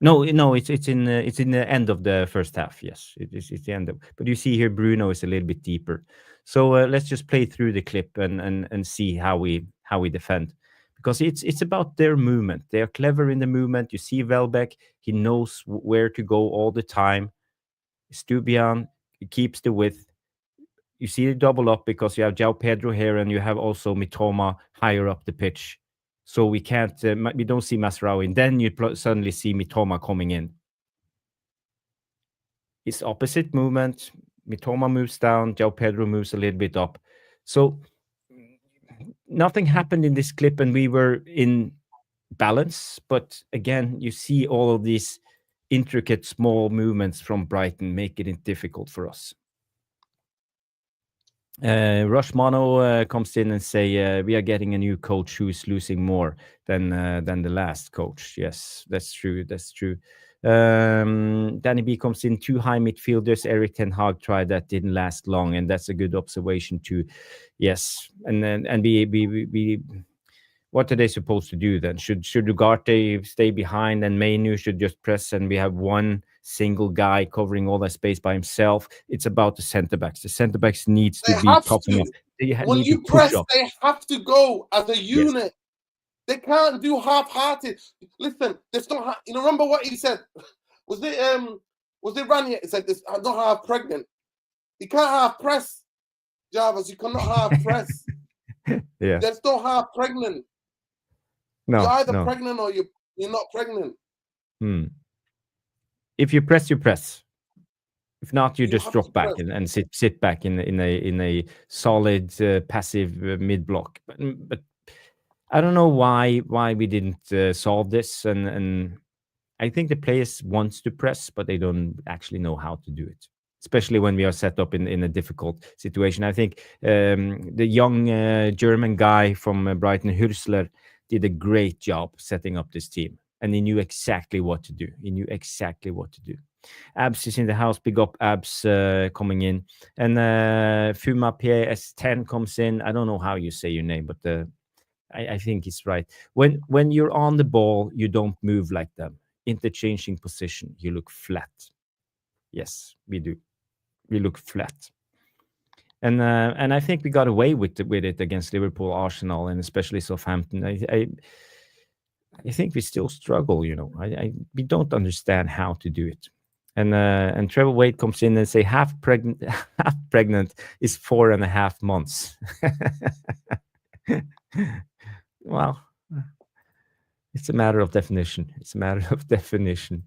No, it's in the end of the first half. Yes, it's the end of. But you see here, Bruno is a little bit deeper. So let's just play through the clip and see how we defend, because it's about their movement. They are clever in the movement. You see Welbeck, he knows where to go all the time. Stubian, he keeps the width. You see the double up because you have João Pedro here and you have also Mitoma higher up the pitch. So we can't, we don't see Masraoui. And then you suddenly see Mitoma coming in. It's opposite movement. Mitoma moves down. João Pedro moves a little bit up. So nothing happened in this clip and we were in balance. But again, you see all of these intricate small movements from Brighton make it difficult for us. Rush Mono comes in and say we are getting a new coach who is losing more than the last coach. Yes, that's true. That's true. Danny B comes in, two high midfielders. Eric Ten Hag tried that, didn't last long, and that's a good observation too. Yes, and then and we what are they supposed to do then? Should Ugarte stay behind and Mainu should just press and we have one single guy covering all that space by himself? It's about the centre backs. The centre backs needs they to be have tough enough. to. They When need to you push press, up. they have to go as a Yes. unit. They can't do half-hearted. Listen, there's not. You know, remember what he said? Was it Rania? He said, "This I'm not half pregnant." You can't have press, Jarvis. You cannot have press. Yeah. There's no half pregnant. You're No, either no. pregnant or you're not pregnant. If you press, you press. If not, you You just have to drop back press. and sit back in a solid passive mid block. But I don't know why we didn't solve this, and I think the players wants to press, but they don't actually know how to do it. Especially when we are set up in a difficult situation. I think the young German guy from Brighton, Hürzeler, did a great job setting up this team, and he knew exactly what to do. He knew exactly what to do. Abs is in the house. Big up Abs coming in, and Fuma PS10 comes in. I don't know how you say your name, but I think it's right. When you're on the ball, you don't move like them. Interchanging position, you look flat. Yes, we do. We look flat. And I think we got away with it against Liverpool, Arsenal, and especially Southampton. I think we still struggle. You know, we don't understand how to do it. And Trevor Wade comes in and say half pregnant is 4.5 months. Well, it's a matter of definition. It's a matter of definition.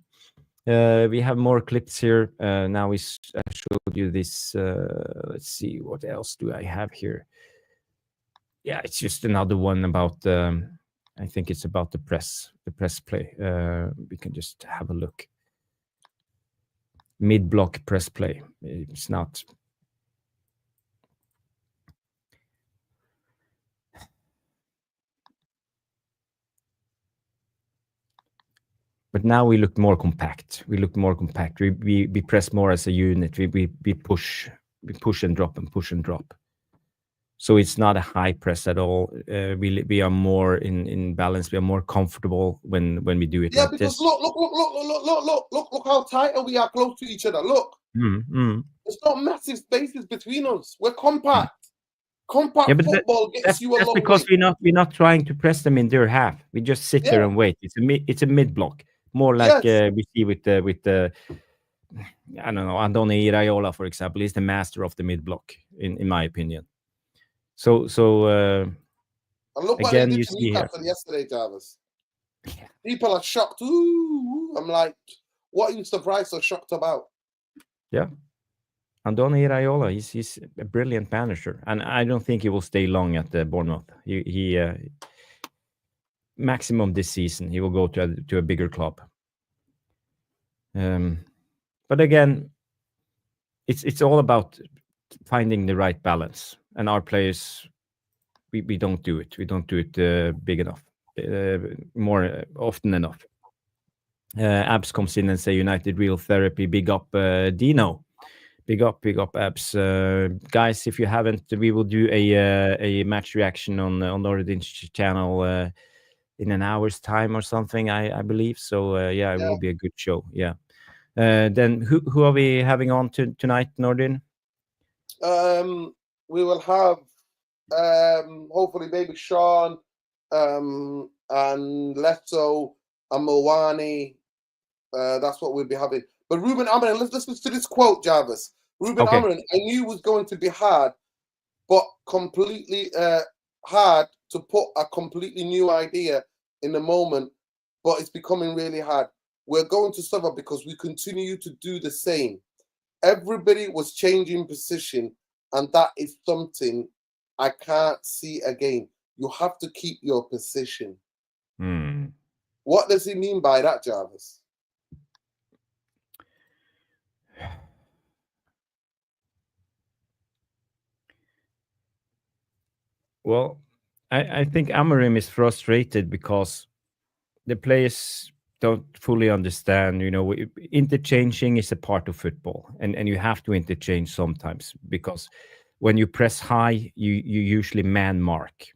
We have more clips here. Now I showed you this. Let's see, what else do I have here? Yeah, it's just another one about. I think it's about the press play. We can just have a look. Mid block press play. It's not. But now we look more compact. We press more as a unit. We push and drop and push and drop. So it's not a high press at all. We are more in balance. We are more comfortable when we do it like because this. Look how tight we are close to each other. Look. There's not massive spaces between us. We're compact. Compact football gets you a long because way. we're not trying to press them in their half. We just sit there and wait. It's a mid block, more like we see with the I don't know, Andoni Iraola, for example, is the master of the mid block in my opinion. So and look what again, they did you to see Newcastle here. yesterday, Jarvis. People are shocked. Ooh, I'm like, what are you surprised or shocked about? Yeah. Andoni Iraola, he's a brilliant manager, and I don't think he will stay long at the Bournemouth. He maximum this season he will go to a bigger club. But again, it's all about finding the right balance, and our players we don't do it. We don't do it big enough, more often enough. Abs comes in and say United real therapy. Big up Dino. Big up, Abs. Guys, if you haven't, we will do a match reaction on Nordin's channel in an hour's time or something, I believe. So, it will be a good show. Yeah. Then who are we having on tonight, Nordin? We will have hopefully maybe Sean and Leto and Mulwani. That's what we'll be having. But Ruben Amorim, let's listen to this quote, Jarvis. Ruben Amorim, I knew was going to be hard, but completely hard to put a completely new idea in the moment, but it's becoming really hard. We're going to suffer because we continue to do the same. Everybody was changing position, and that is something I can't see again. You have to keep your position. What does he mean by that, Jarvis? Well, I think Amorim is frustrated because the players don't fully understand. Interchanging is a part of football, and you have to interchange sometimes because when you press high, you usually man mark,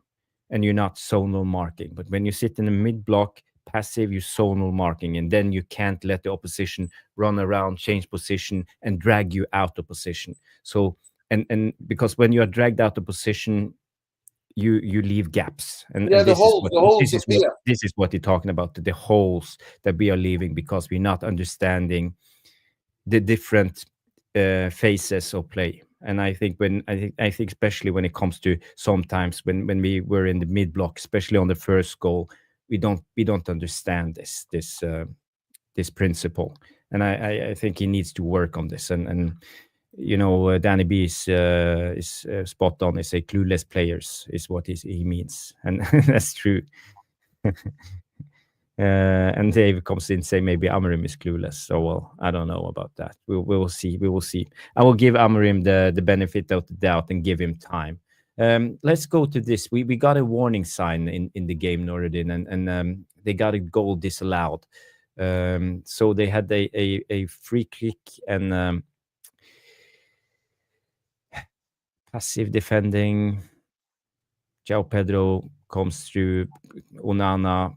and you're not zonal marking. But when you sit in the mid block, passive, you zonal marking, and then you can't let the opposition run around, change position, and drag you out of position. So and because when you are dragged out of position, you leave gaps, and this is what you're talking about, the holes that we are leaving because we're not understanding the different phases of play. And I think especially when it comes to sometimes when we were in the mid block, especially on the first goal, we don't understand this principle, and I think he needs to work on this. And Danny B is spot on. They say clueless players is what he means, and that's true. And Dave comes in say maybe Amorim is clueless. So well, I don't know about that. We will see. We will see. I will give Amorim the benefit of the doubt and give him time. Let's go to this. We got a warning sign in the game, Nordin, and they got a goal disallowed. So they had a free kick and passive defending. João Pedro comes through Onana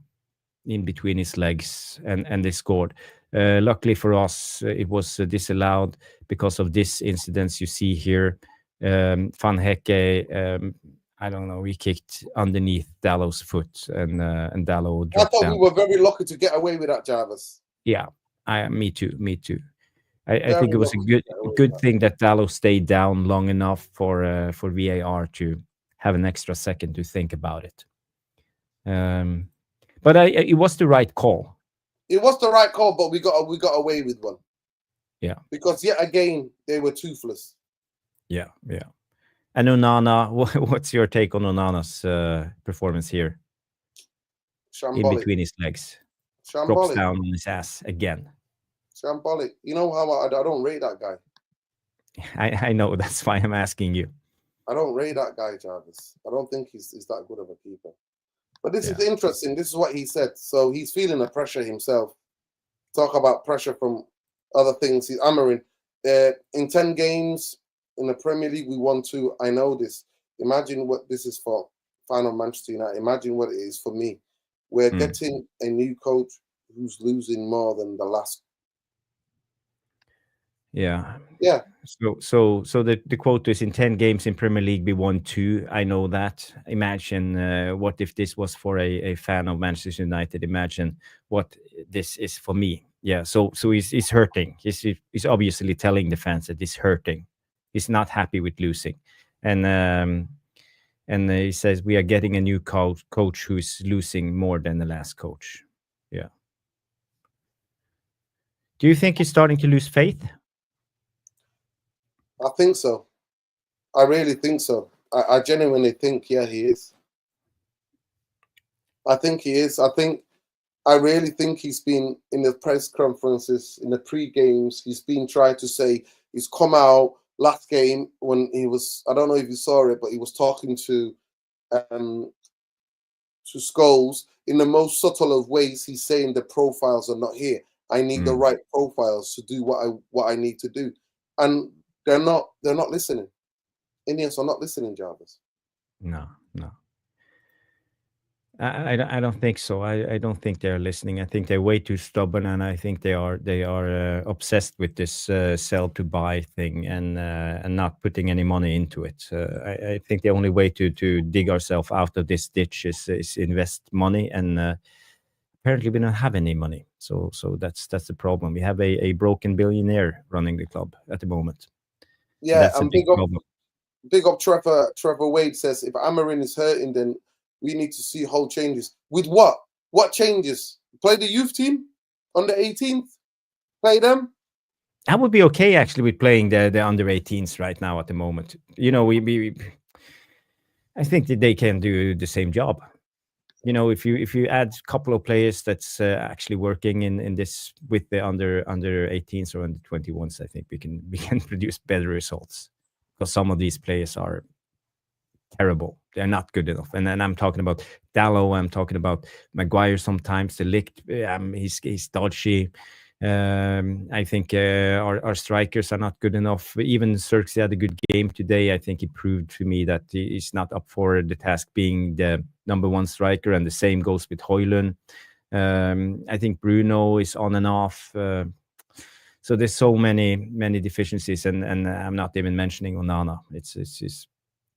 in between his legs, and they scored. Luckily for us, it was disallowed because of this incident you see here. Van Hecke, I don't know, he kicked underneath Dallow's foot, and Dallow dropped down. I thought we were very lucky to get away with that, Jarvis. Yeah, me too. I think it was a good thing that Dallow stayed down long enough for VAR to have an extra second to think about it. But it was the right call. It was the right call, but we got away with one. Yeah. Because yet again, they were toothless. Yeah. And Onana, what's your take on Onana's performance here? Shambolic. In between his legs. Shambolic. Drops down on his ass again. Shambolic. You know how I don't rate that guy. I know, that's why I'm asking you. I don't rate that guy, Jarvis. I don't think he's that good of a keeper. But this is interesting. This is what he said. So he's feeling the pressure himself. talk about pressure from other things. He's Amorim. In 10 games in the Premier League, we won 2. I know this. Imagine what this is for final Manchester United. Imagine what it is for me. We're getting a new coach who's losing more than the last. Yeah. Yeah. So the quote is, in 10 games in Premier League, we won 2. I know that. Imagine what if this was for a fan of Manchester United. Imagine what this is for me. Yeah. So he's hurting. He's obviously telling the fans that he's hurting. He's not happy with losing, and he says we are getting a new coach who is losing more than the last coach. Yeah. Do you think he's starting to lose faith? I think so. I really think so. I genuinely think, yeah, he is. I think he is. I really think he's been in the press conferences, in the pre-games, he's been trying to say, he's come out last game when he was, I don't know if you saw it, but he was talking to Scholes in the most subtle of ways. He's saying the profiles are not here. I need the right profiles to do what I need to do. And they're not listening. Indians are not listening, Jarvis. No. I don't think so. I don't think they're listening. I think they're way too stubborn, and I think they are obsessed with this sell to buy thing and not putting any money into it. I think the only way to dig ourselves out of this ditch is invest money, and apparently we don't have any money. So that's the problem. We have a broken billionaire running the club at the moment. Yeah, that's a big problem. Big up Trevor Wade says, if Amorim is hurting, then we need to see whole changes. With what? What changes? Play the youth team on the 18th? Play them? I would be okay actually with playing the under 18s right now at the moment. You know, I think that they can do the same job. You know, if you add a couple of players that's actually working in this with the under 18s or under 21s, I think we can produce better results, because some of these players are terrible. They're not good enough. And then I'm talking about Dallow. I'm talking about Maguire sometimes. The Ligt, he's dodgy. I think our strikers are not good enough. Even Xerxes had a good game today. I think he proved to me that he's not up for the task being the number 1 striker, and the same goes with Højlund. I think Bruno is on and off. So there's so many deficiencies, and I'm not even mentioning Onana. It's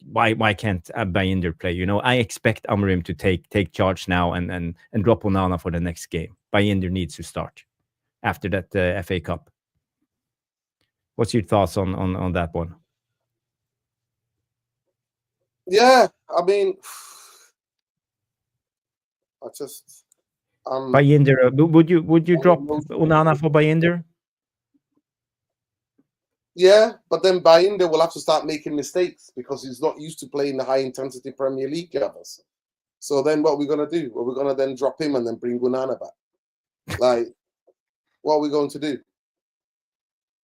why can't Bayinder play? You know, I expect Amorim to take charge now and drop Onana for the next game. Bayinder needs to start after that FA Cup. What's your thoughts on that one? Yeah, I mean, I just Bayinder. Would you drop Onana for Bayinder? Yeah, but then Bayinder will have to start making mistakes because he's not used to playing the high-intensity Premier League, Jarvis. So then what are we going to do? Are we going to then drop him and then bring Onana back? Like, what are we going to do?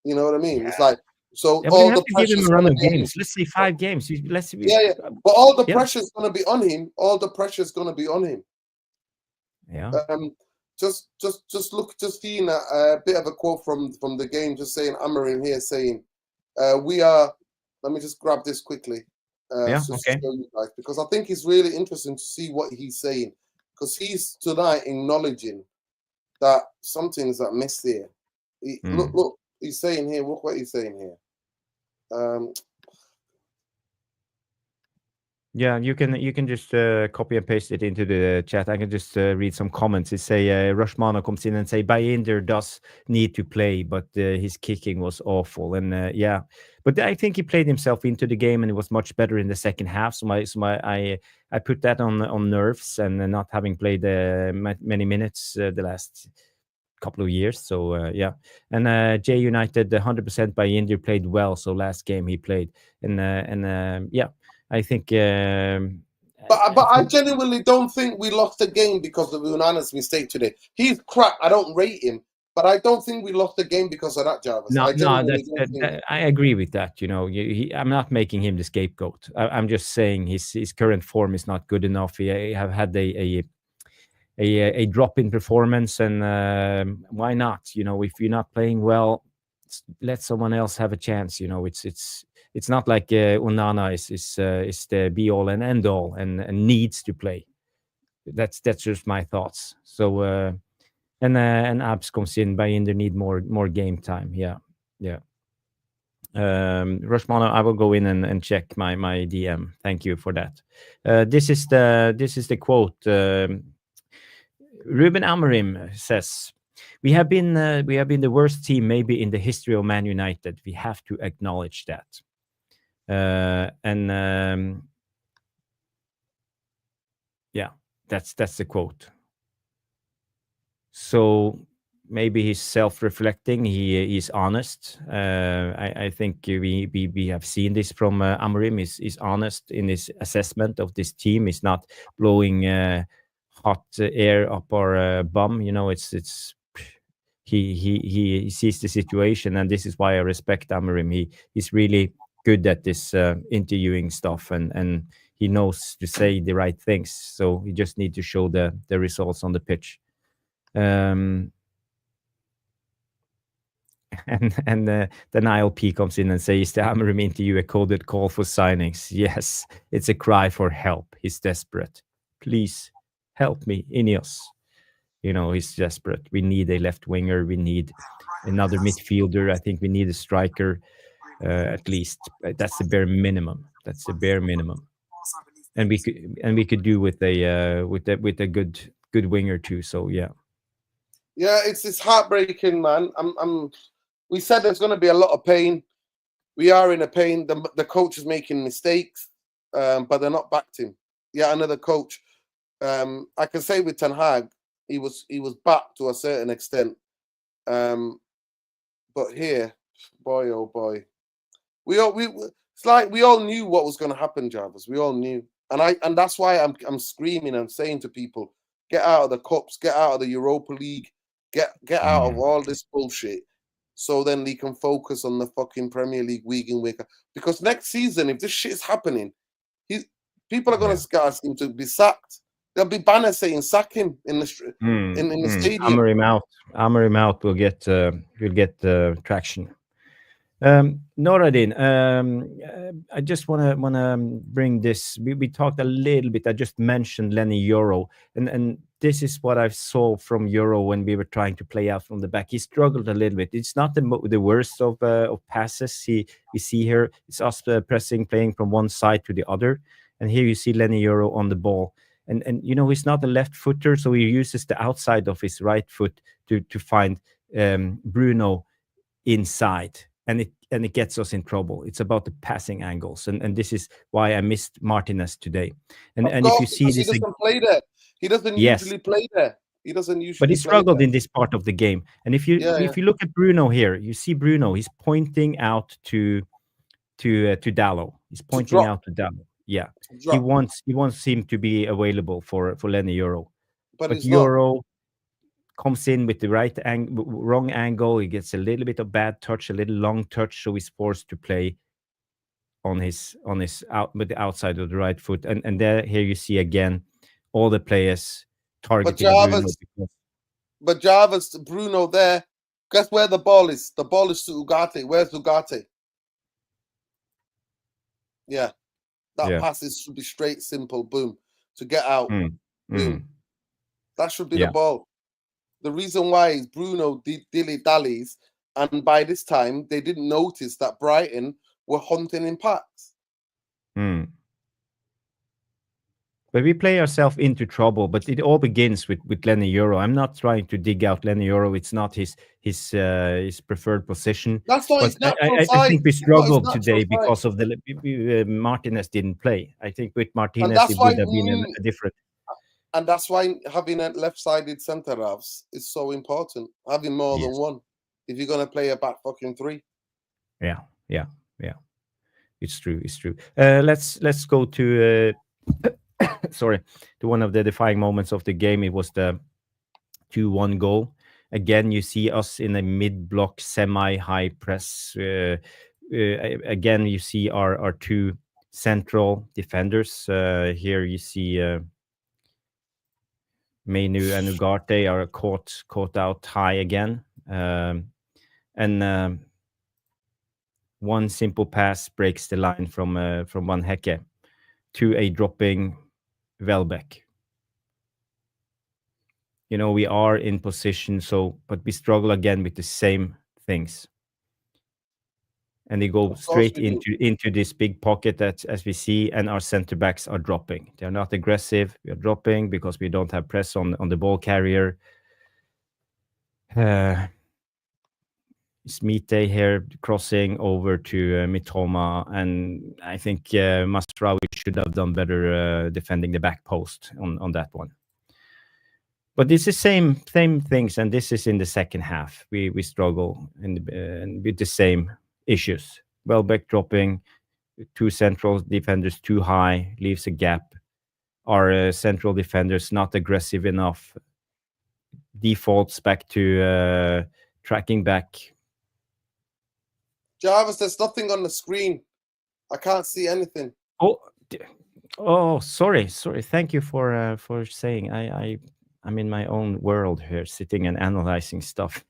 You know what I mean? Yeah. It's like, so all the pressure is going to be games. Let's say 5 games. Let's yeah. But all the pressure is going to be on him. All the pressure is going to be on him. Yeah. Just seeing a bit of a quote from the game, just saying Amorim here saying, we are, let me just grab this quickly. Okay. Show you guys, because I think it's really interesting to see what he's saying, because he's tonight acknowledging that some things are missed here. Look, he's saying here, look what he's saying here. Yeah, you can just copy and paste it into the chat. I can just read some comments. It say Rushmana comes in and say Bayinder does need to play, but his kicking was awful. And yeah, but I think he played himself into the game, and it was much better in the second half. So I put that on nerves, and not having played many minutes the last couple of years. So yeah, and J United 100% Bayinder played well. So last game he played, and yeah. I think, but I genuinely don't think we lost the game because of Onana's mistake today. He's crap. I don't rate him, but I don't think we lost the game because of that, Jarvis. I agree with that. You know, I'm not making him the scapegoat. I'm just saying his current form is not good enough. He have had a a drop in performance, and why not? If you're not playing well, let someone else have a chance. It's not like Onana is the be all and end all and needs to play. That's just my thoughts. So and Abs comes in. Bayern need more game time. Yeah. Rushmana, I will go in and check my DM. Thank you for that. This is the quote. Ruben Amorim says, "We have been the worst team maybe in the history of Man United. We have to acknowledge that." And yeah, that's the quote. So maybe he's self-reflecting. He's honest. I think we have seen this from Amorim. He's honest in his assessment of this team. He's not blowing hot air up our bum. It's he sees the situation, and this is why I respect Amorim. He's really good at this interviewing stuff, and he knows to say the right things. So he just need to show the results on the pitch. And then ILP comes in and says the Amorim interview a coded call for signings. Yes, it's a cry for help. He's desperate. Please help me, Ineos. He's desperate. We need a left winger. We need another midfielder. I think we need a striker, at least. That's the bare minimum. And we could do with a good winger too. So yeah. Yeah, it's heartbreaking, man. We said there's going to be a lot of pain. We are in a pain. The coach is making mistakes, but they're not backed him. Yeah, another coach. I can say with Ten Hag, he was backed to a certain extent. But here, boy, oh boy, it's like we all knew what was going to happen, Jarvis. We all knew, and that's why I'm screaming and saying to people, get out of the cups, get out of the Europa League, get out of all this bullshit, so then they can focus on the fucking Premier League week in week. Because next season, if this shit is happening, people are going to ask him to be sacked. There'll be banners saying "sack him" in the stadium. Amorim out will get traction. Noradin, I just want to bring this. We talked a little bit. I just mentioned Lenny Euro, and this is what I saw from Euro when we were trying to play out from the back. He struggled a little bit. It's not the worst of passes. We see here it's us pressing, playing from one side to the other, and here you see Lenny Euro on the ball. And he's not a left footer, so he uses the outside of his right foot to find Bruno inside, and it gets us in trouble. It's about the passing angles, and this is why I missed Martinez today. And if you see this, he doesn't play there. He doesn't usually play there. He doesn't usually. But he struggled in this part of the game. And if you look at Bruno here, you see Bruno. He's pointing out to Dallo. He's pointing out to Dallo. Yeah, he wants him to be available for Lenny Euro, but Euro comes in with the wrong angle. He gets a little bit of bad touch, a little long touch, so he's forced to play on his out with the outside of the right foot. And here you see again all the players targeting Bruno. But Jarvis, Bruno there. Guess where the ball is? The ball is to Ugarte. Where's Ugarte? Yeah. That pass should be straight, simple, boom, to get out. Boom. That should be the ball. The reason why is Bruno dilly-dallies, and by this time, they didn't notice that Brighton were hunting in packs. But we play ourselves into trouble, but it all begins with Lenny Euro. I'm not trying to dig out Lenny Euro. It's not his preferred position. That's not his natural side. I think we struggled today because of the Martinez didn't play. I think with Martinez it would have been a different. And that's why having a left-sided centre-halves is so important. Having more than one. If you're going to play a back fucking three. Yeah. It's true. Let's go to to one of the defining moments of the game. It was the 2-1 goal. Again, you see us in a mid-block, semi-high press. Again, you see our two central defenders. Here you see Menu and Ugarte are caught out high again. And one simple pass breaks the line from Van Hecke to a dropping Welbeck. You know, we are in position, but we struggle again with the same things. And they go straight into this big pocket that, as we see, and our center backs are dropping. They're not aggressive. We are dropping because we don't have press on the ball carrier. Smite here crossing over to Mitoma, and I think Masraoui should have done better defending the back post on that one. But it's the same things, and this is in the second half. We struggle with the same issues. Welbeck dropping, two central defenders too high, leaves a gap. Our central defenders not aggressive enough, defaults back to tracking back. Jarvis, there's nothing on the screen. I can't see anything. Oh, sorry. Thank you for saying. I'm in my own world here, sitting and analyzing stuff.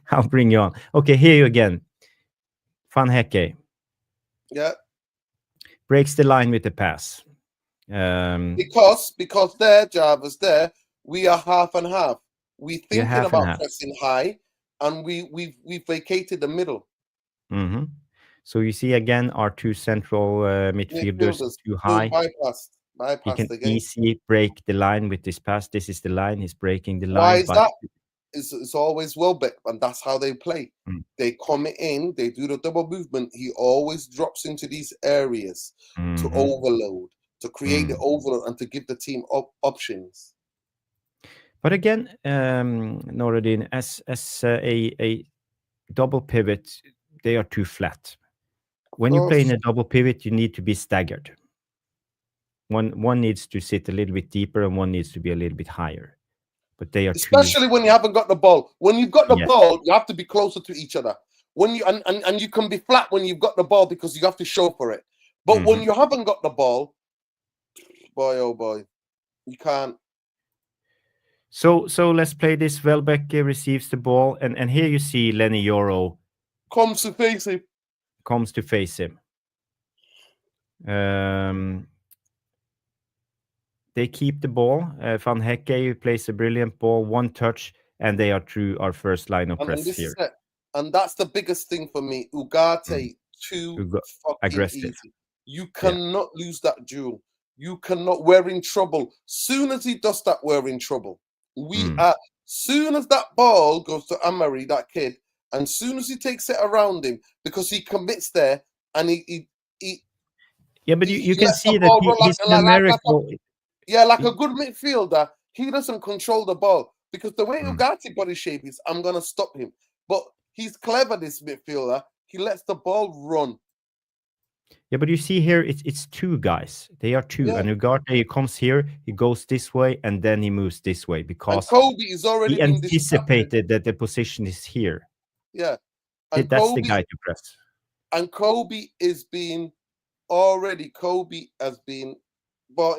I'll bring you on. Okay, here you again. Van Hecke. Yeah. Breaks the line with the pass. Because there, Jarvis, there, we are half and half. We're thinking about pressing high, and we've vacated the middle. Mm-hmm. So you see again our two central midfielders too high. Bypass he can the game. Easily break the line with this pass. This is the line. He's breaking the line. Why is that? It's always Welbeck, and that's how they play. They come in, they do the double movement. He always drops into these areas to overload, to create the overload, and to give the team options. But again, Noradin, as a double pivot, they are too flat. When you play in a double pivot, you need to be staggered. One needs to sit a little bit deeper, and one needs to be a little bit higher. But they are especially when you haven't got the ball. When you've got the ball, you have to be closer to each other. When you and you can be flat when you've got the ball because you have to show for it. But when you haven't got the ball, boy oh boy, you can't. So let's play this. Welbeck receives the ball, and here you see Lenny Yoro comes to face him. They keep the ball. Van Hecke plays a brilliant ball, one touch, and they are through our first line of press here. And that's the biggest thing for me. Ugarte, too fucking aggressive. Easy. You cannot lose that duel. You cannot. We're in trouble. Soon as he does that, we're in trouble. We are. Soon as that ball goes to Amorim, that kid, and soon as he takes it around him, because he commits there, and he yeah, but you can see that he's numerical. Like a good midfielder, he doesn't control the ball because the way Ugarte body shape is, I'm gonna stop him. But he's clever, this midfielder. He lets the ball run. Yeah, but you see here, it's two guys. They are two, and Ugarte, he comes here, he goes this way, and then he moves this way because Kobe is already he anticipated that the position is here. Yeah, and that's the guy to press. And Kobe has been brought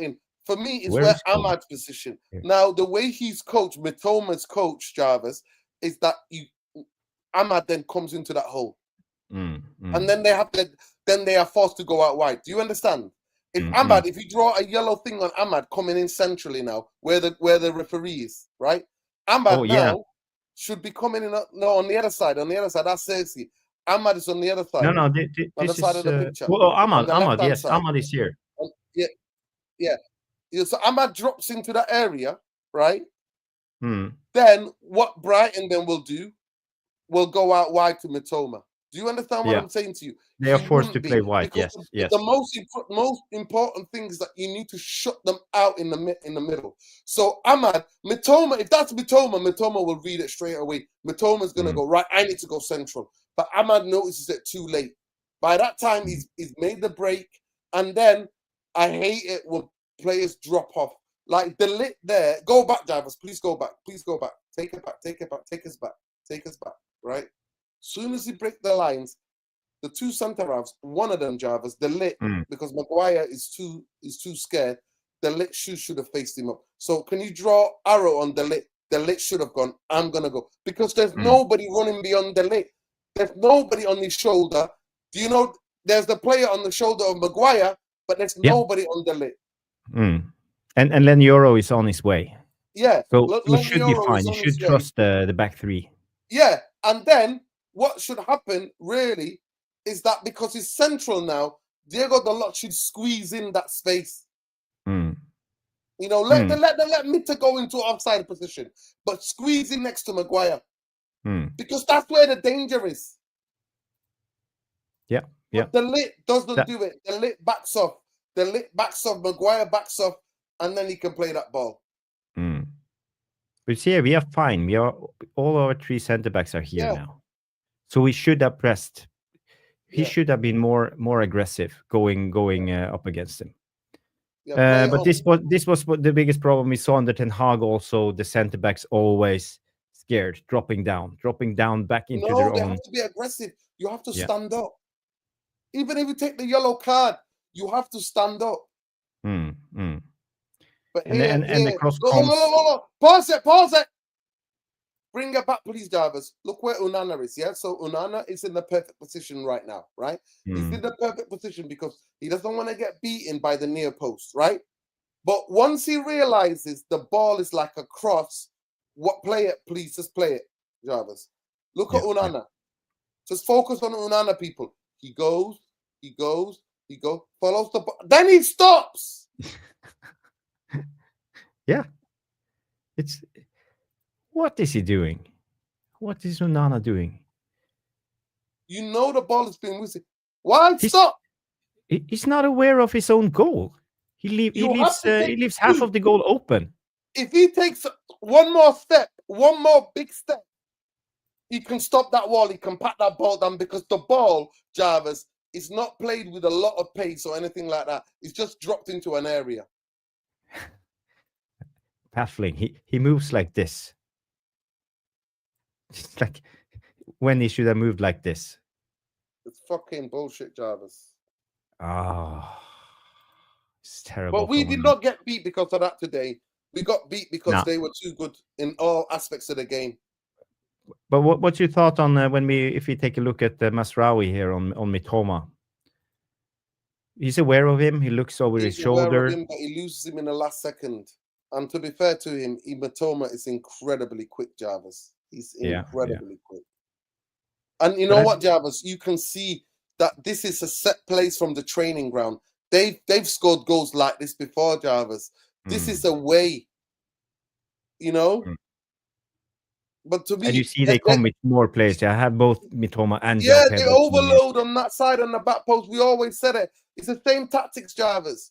in. For me, it's where Ahmad's position. Yeah. Now, the way he's coached, Mitoma's coach, Jarvis, is that Ahmad then comes into that hole. And then they are forced to go out wide. Do you understand? If Ahmad, if you draw a yellow thing on Ahmad coming in centrally now, where the referee is, right? Ahmad should be coming in on the other side. On the other side, that's Cersei. Ahmad is on the other side. No, on the side of the picture. Ahmad, yes, Ahmad is here. Yeah. So Ahmad drops into that area, right? Then what Brighton then will do will go out wide to Mitoma. Do you understand what I'm saying to you? They are forced to play wide. Yes. The most important thing is that you need to shut them out in the middle. So Ahmad, Mitoma, if that's Mitoma will read it straight away. Mitoma's gonna go right. I need to go central, but Ahmad notices it too late. By that time, he's made the break, and then I hate it when players drop off. Like the lit there. Go back, Jarvis. Please go back. Please go back. Take it back. Take it back. Take us back. Take us back. Right? Soon as he break the lines, the two centre halves, one of them, Jarvis, the lit, because Maguire is too scared. De Ligt should have faced him up. So can you draw arrow on De Ligt? De Ligt should have gone, I'm going to go. Because there's nobody running beyond De Ligt. There's nobody on his shoulder. Do you know, there's the player on the shoulder of Maguire, but there's nobody on De Ligt. And then Euro is on his way. Yeah. So we should be fine. You should trust the back three. Yeah. And then what should happen, really, is that because he's central now, Diego Dalot should squeeze in that space. You know, let Mitter go into offside position, but squeeze in next to Maguire. Because that's where the danger is. Yeah. But De Ligt doesn't do it. De Ligt backs off. De Ligt backs off. Maguire backs off, and then he can play that ball. But here we are fine. We are all our three centre backs are here now, so we should have pressed. He should have been more aggressive going up against him. But this was the biggest problem we saw under Ten Hag. Also, the centre backs always scared, dropping down back into their own. They have to be aggressive. You have to stand up. Even if you take the yellow card, you have to stand up. But and the cross comes. Pause it. Bring it back, please, Jarvis. Look where Onana is, yeah? So Onana is in the perfect position right now, right? He's in the perfect position because he doesn't want to get beaten by the near post, right? But once he realizes the ball is like a cross, play it, please, just play it, Jarvis. Look at Onana. Just focus on Onana, people. He goes, follows the ball. Then he stops. What is he doing? What is Onana doing? You know the ball is being moved. Why stop? He's not aware of his own goal. He leaves half of the goal open. If he takes one more big step, he can stop that wall. He can pat that ball down because the ball, Jarvis, is not played with a lot of pace or anything like that. It's just dropped into an area. Baffling. He moves like this. It's like when he should have moved like this. It's fucking bullshit, Jarvis. It's terrible. But we did not get beat because of that today. We got beat because they were too good in all aspects of the game. But what's your thought on if we take a look at Masraoui here on Mitoma? He's aware of him. He looks over his shoulder. Aware of him, but he loses him in the last second. And to be fair to him, Mitoma is incredibly quick, Jarvis. He's incredibly quick. And you know what, Jarvis? You can see that this is a set place from the training ground. They've scored goals like this before, Jarvis. This is a way, you know. But to me, and you see they come with more players. I have both Mitoma and they overload on that side on the back post. We always said it. It's the same tactics, Jarvis.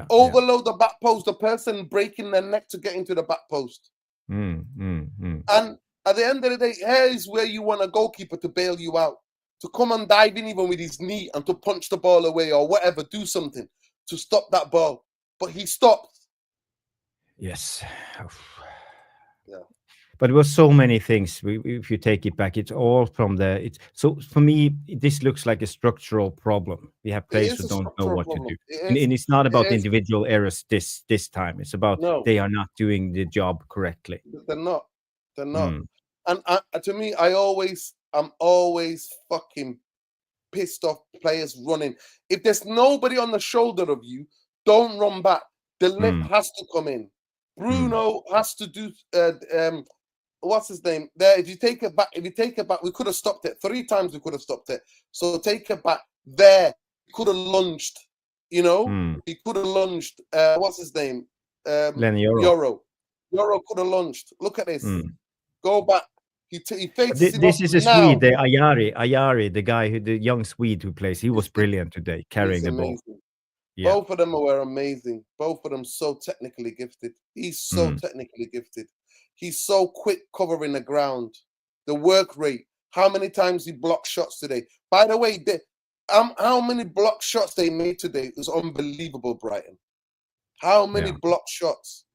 Overload the back post, the person breaking their neck to get into the back post. And at the end of the day, here is where you want a goalkeeper to bail you out, to come and dive in even with his knee and to punch the ball away or whatever, do something to stop that ball. But he stopped. Yes. But there were so many things. If you take it back, it's all from so for me, this looks like a structural problem. We have players who don't know what to do, and it's not about individual errors this time. It's about they are not doing the job correctly. They're not. And to me, I'm always fucking pissed off players running. If there's nobody on the shoulder of you, don't run back. The Ligt has to come in. Bruno has to do. What's his name? There. If you take it back, we could have stopped it 3 times. We could have stopped it. So take it back. There, he could have lunged. You know, he could have lunged. What's his name? Euro could have lunged. Look at this. Go back. He faces this is a Swede, the Ayari, the guy the young Swede who plays. He was brilliant today, carrying the ball. Yeah. Both of them were amazing. Both of them so technically gifted. He's so technically gifted. He's so quick covering the ground. The work rate. How many times he blocked shots today? By the way, how many block shots they made today was unbelievable, Brighton. How many block shots?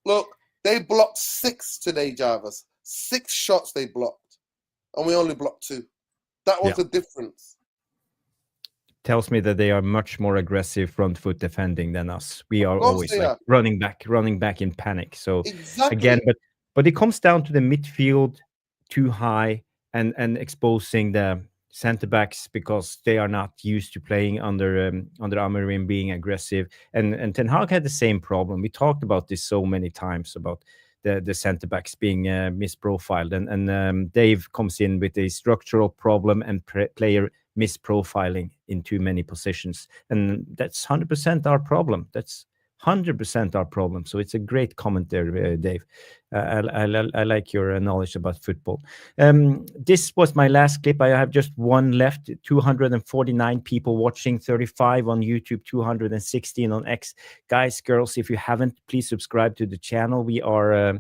Look, they blocked 6 today, Jarvis. 6 shots they blocked. And we only blocked 2. That was the difference. tells me that they are much more aggressive front foot defending than us. We Of are course always they like are. running back in panic. So again, Exactly. but it comes down to the midfield too high and exposing the center backs because they are not used to playing under Amorim being aggressive. And Ten Hag had the same problem. We talked about this so many times about the center backs being misprofiled, and Dave comes in with a structural problem and player misprofiling in too many positions, and that's 100% our problem. That's 100% our problem. So it's a great comment there, Dave. I like your knowledge about football. This was my last clip. I have just one left. 249 people watching, 35 on YouTube, 216 on X. Guys, girls, if you haven't, please subscribe to the channel. We are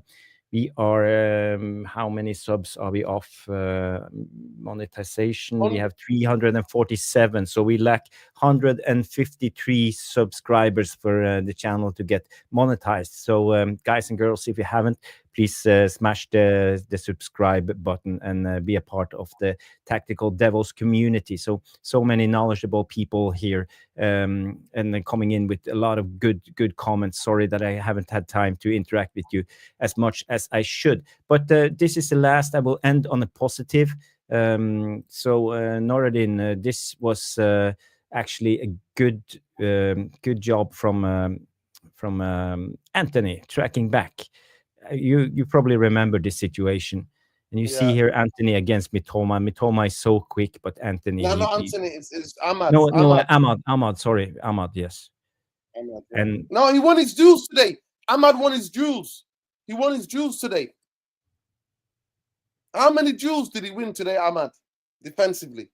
how many subs are we off monetization? We have 347, so we lack 153 subscribers for the channel to get monetized. So guys and girls, if you haven't, please smash the subscribe button and be a part of the Tactical Devils community. So many knowledgeable people here, and then coming in with a lot of good comments. Sorry that I haven't had time to interact with you as much as I should, but this is the last. I will end on a positive. Noradin, this was actually a good job from Anthony tracking back. You probably remember this situation, and you see here Anthony against Mitoma. Mitoma is so quick, but Anthony. No, not Anthony. It's Ahmad. No, Ahmad. Ahmad. Sorry, Ahmad. Yes. Ahmad, yeah. And no, he won his duels today. Ahmad won his duels. He won his duels today. How many duels did he win today, Ahmad, defensively?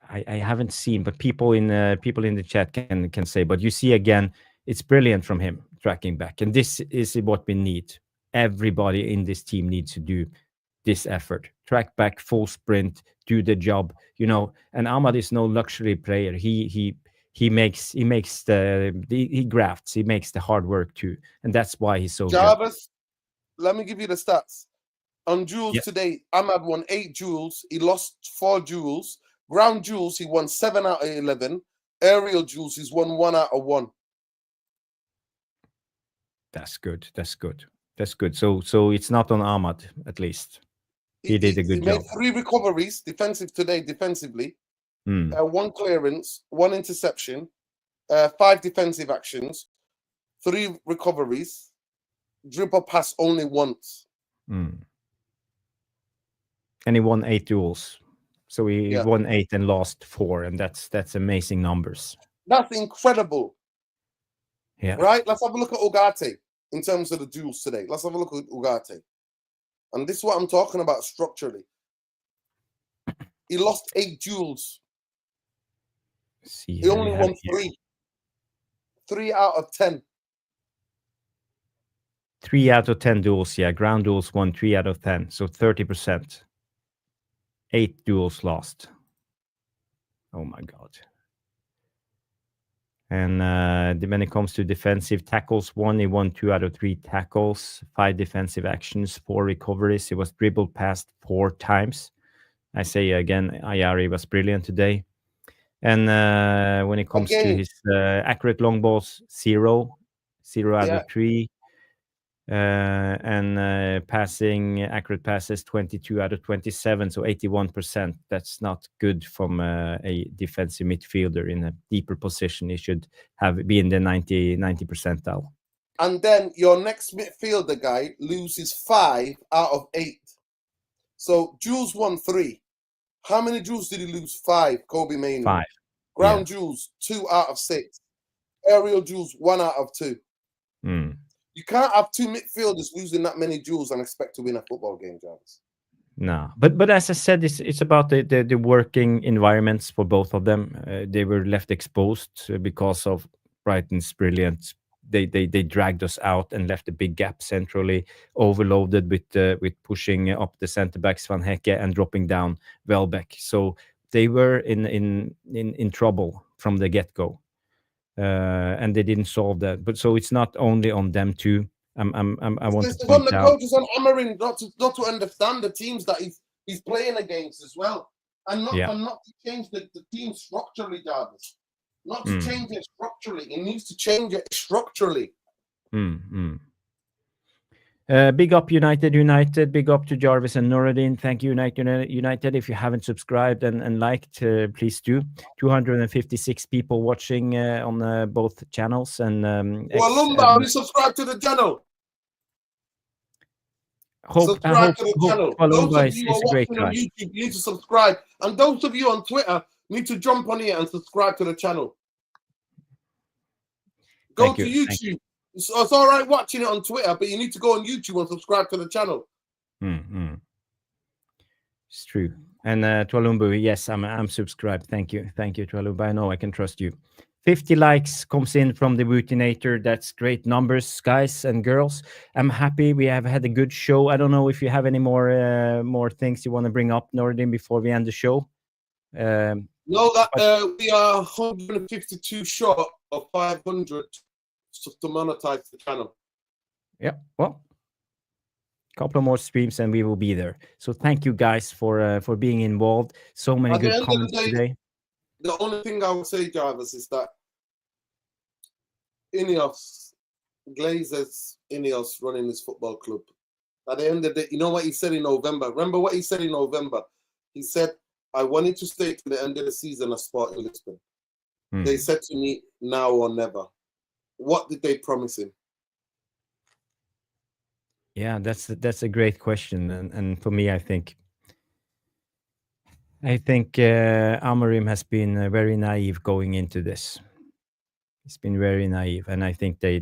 I haven't seen, but people in the chat can say. But you see again, it's brilliant from him tracking back, and this is what we need. Everybody in this team needs to do this effort: track back, full sprint, do the job. And Ahmad is no luxury player. He grafts. He makes the hard work too, and that's why he's so Jarvis, let me give you the stats. On duels Yes. today, Ahmad won 8 duels. He lost 4 duels. Ground duels, he won 7 out of 11. Aerial duels, he's won 1 out of 1. That's good. So it's not on Ahmad, at least. He did a good job. He made 3 recoveries defensively. 1 clearance, 1 interception, 5 defensive actions, 3 recoveries, dribble pass only once. And he won 8 duels. So he won 8 and lost 4, and that's amazing numbers. That's incredible. Yeah. Right? Let's have a look at Ugarte in terms of the duels today. Let's have a look at Ugarte. And this is what I'm talking about structurally. He lost 8 duels. He only won 3. 3 out of 10. 3 out of 10 duels, yeah. Ground duels won 3 out of 10, so 30%. 8 duels lost. Oh my God. And when it comes to defensive tackles, he won 2 out of 3 tackles, 5 defensive actions, 4 recoveries. He was dribbled past 4 times. I say again, Ayari was brilliant today. And when it comes to his accurate long balls, 0 out of 3. And passing accurate passes, 22 out of 27, so 81%. That's not good from a defensive midfielder in a deeper position. He should be in the 90 percentile. And then your next midfielder guy loses 5 out of 8. So Jules won 3. How many duels did he lose? 5, Kobe Mainoo. 5. Ground duels, 2 out of 6. Aerial duels, 1 out of 2. You can't have 2 midfielders losing that many duels and expect to win a football game, Jarvis. No, but as I said, it's about the working environments for both of them. They were left exposed because of Brighton's brilliant. They dragged us out and left a big gap centrally, overloaded with pushing up the centre backs Van Hecke and dropping down Welbeck. So they were in trouble from the get-go. And they didn't solve that. But so it's not only on them too. I want to point out. Coaches on Amorim not to understand the teams that he's playing against as well. and not to change the team structurally, Jarvis. Not to change it structurally. It needs to change it structurally. Big up United. Big up to Jarvis and Nuruddin. Thank you, United. If you haven't subscribed and liked, please do. 256 people watching on both channels. And Lumba, subscribe to the channel. Subscribe to the channel. Those of you who are watching on YouTube need to subscribe. And those of you on Twitter need to jump on here and subscribe to the channel. Go to YouTube. It's all right watching it on Twitter, but you need to go on YouTube and subscribe to the channel. It's true. And Twalumbu, yes, I'm subscribed. Thank you, Twalumbu. I know I can trust you. 50 likes comes in from the Wootinator. That's great numbers, guys and girls. I'm happy we have had a good show. I don't know if you have any more things you want to bring up, Nordin, before we end the show. No, that we are 152 short of 500 to monetize the channel. Yeah, well, a couple of more streams and we will be there. So thank you guys for being involved. So many good comments today. The only thing I will say, Jarvis, is that Glazer's Ineos running this football club. At the end of the day, you know what he said in November? Remember what he said in November? He said, I wanted to stay to the end of the season at Sporting Lisbon. They said to me, now or never. What did they promise him? Yeah, that's a great question. And for me, I think Amorim has been very naive going into this. He's been very naive, and I think they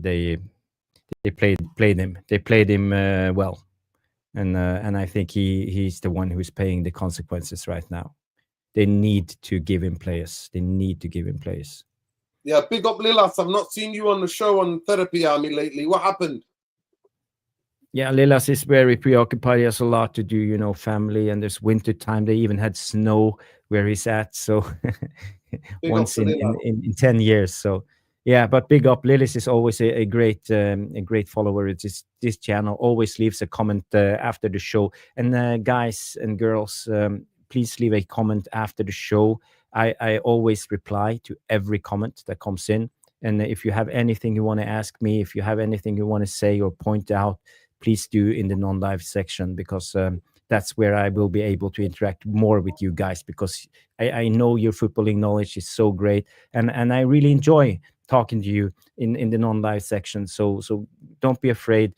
played him. They played him well, and I think he's the one who's paying the consequences right now. They need to give him players. Yeah, big up Lilas. I've not seen you on the show on Therapy Army lately. What happened? Yeah, Lilas is very preoccupied. He has a lot to do, family, and there's winter time. They even had snow where he's at, so once in 10 years. So yeah, but big up. Lilis is always a great follower. It's this channel. Always leaves a comment after the show. And guys and girls, please leave a comment after the show. I always reply to every comment that comes in. And if you have anything you want to ask me, if you have anything you want to say or point out, please do in the non-live section, because that's where I will be able to interact more with you guys, because I know your footballing knowledge is so great, and I really enjoy talking to you in the non-live section. So don't be afraid.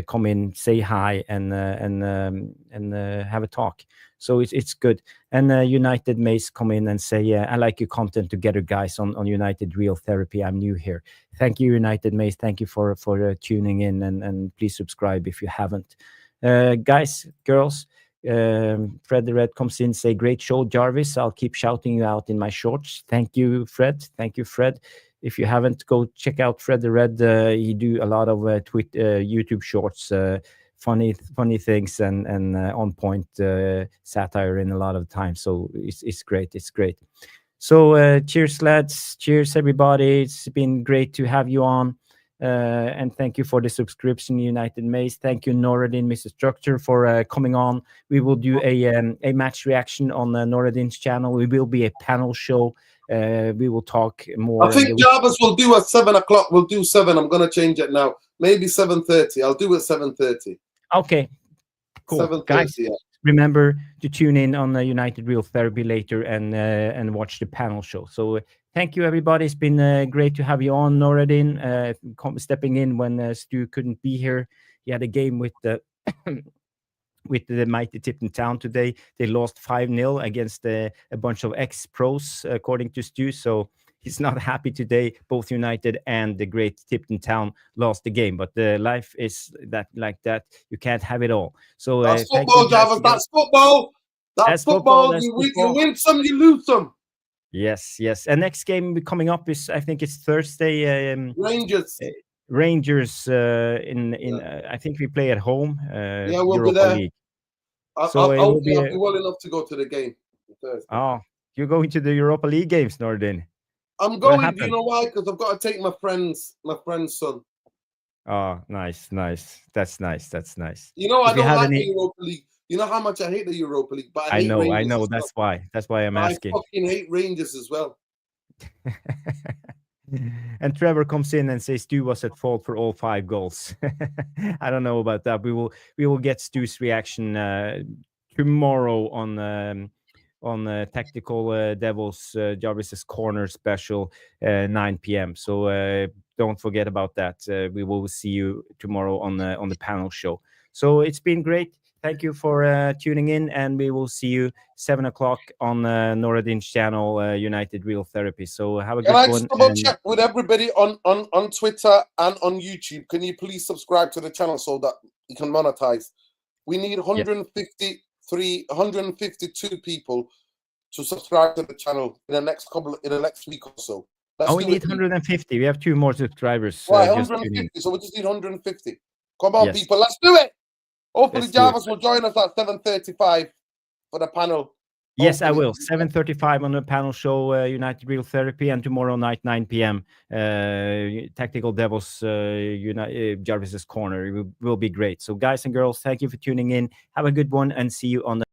Come in, say hi, and have a talk. So it's good. And United Mace come in and say, yeah, I like your content together, guys, on United Real Therapy. I'm new here. Thank you, United Mace. Thank you for tuning in, and please subscribe if you haven't. Guys, girls, Fred the Red comes in, say, great show, Jarvis. I'll keep shouting you out in my shorts. Thank you, Fred. If you haven't, go check out Fred the Red. He do a lot of YouTube shorts, funny things, and on point satire in a lot of time. So it's great. So cheers, lads. Cheers, everybody. It's been great to have you on. And thank you for the subscription, United Maze. Thank you, Noradin, Mr. Structure, for coming on. We will do a match reaction on Noradin's channel. We will be a panel show. We will talk more. I think Jarvis will do at 7 o'clock. We'll do 7. I'm going to change it now. Maybe 7:30. I'll do it 7:30. Okay, cool. 7:30, guys. Yeah. Remember to tune in on United Real Therapy later and watch the panel show. So thank you, everybody. It's been great to have you on, Noradin, stepping in when Stu couldn't be here. He had a game with the with the mighty Tipton Town today. They lost 5-0 against a bunch of ex-pros, according to Stu. So he's not happy today. Both United and the great Tipton Town lost the game. But life is like that. You can't have it all. So that's football, Jarvis. That's football. That's football. You win some, you lose some. Yes. And next game coming up is, I think it's Thursday. Rangers I think we play at home. Yeah, we'll Europa be there. League. I'll be well enough to go to the game. Thursday. Oh, you're going to the Europa League games, Nordin? I'm going. Do you know why? Because I've got to take my friend's son. Oh, nice. That's nice. You know, I don't like the Europa League. You know how much I hate the Europa League, but I hate know. Rangers as That's well. why. That's why I'm I asking. fucking hate Rangers as well. And Trevor comes in and says Stu was at fault for all 5 goals. I don't know about that. We will get Stu's reaction tomorrow on Tactical Devils Jarvis's Corner special 9 p.m. So don't forget about that. We will see you tomorrow on the panel show. So it's been great. Thank you for tuning in, and we will see you 7 o'clock on Noradin's channel, United Real Therapy. So have a good one. Can I just double check with everybody on Twitter and on YouTube? Can you please subscribe to the channel so that you can monetize? We need 152 people to subscribe to the channel in the next week or so. We need 150. We have 2 more subscribers. Right, 150. So we just need 150. Come on, people, let's do it. Hopefully, Jarvis will join us at 7:35 for the panel. Yes, I will. 7:35 on the panel show, United Real Therapy, and tomorrow night, 9 p.m. Tactical Devils, Jarvis's Corner. It will be great. So, guys and girls, thank you for tuning in. Have a good one, and see you on the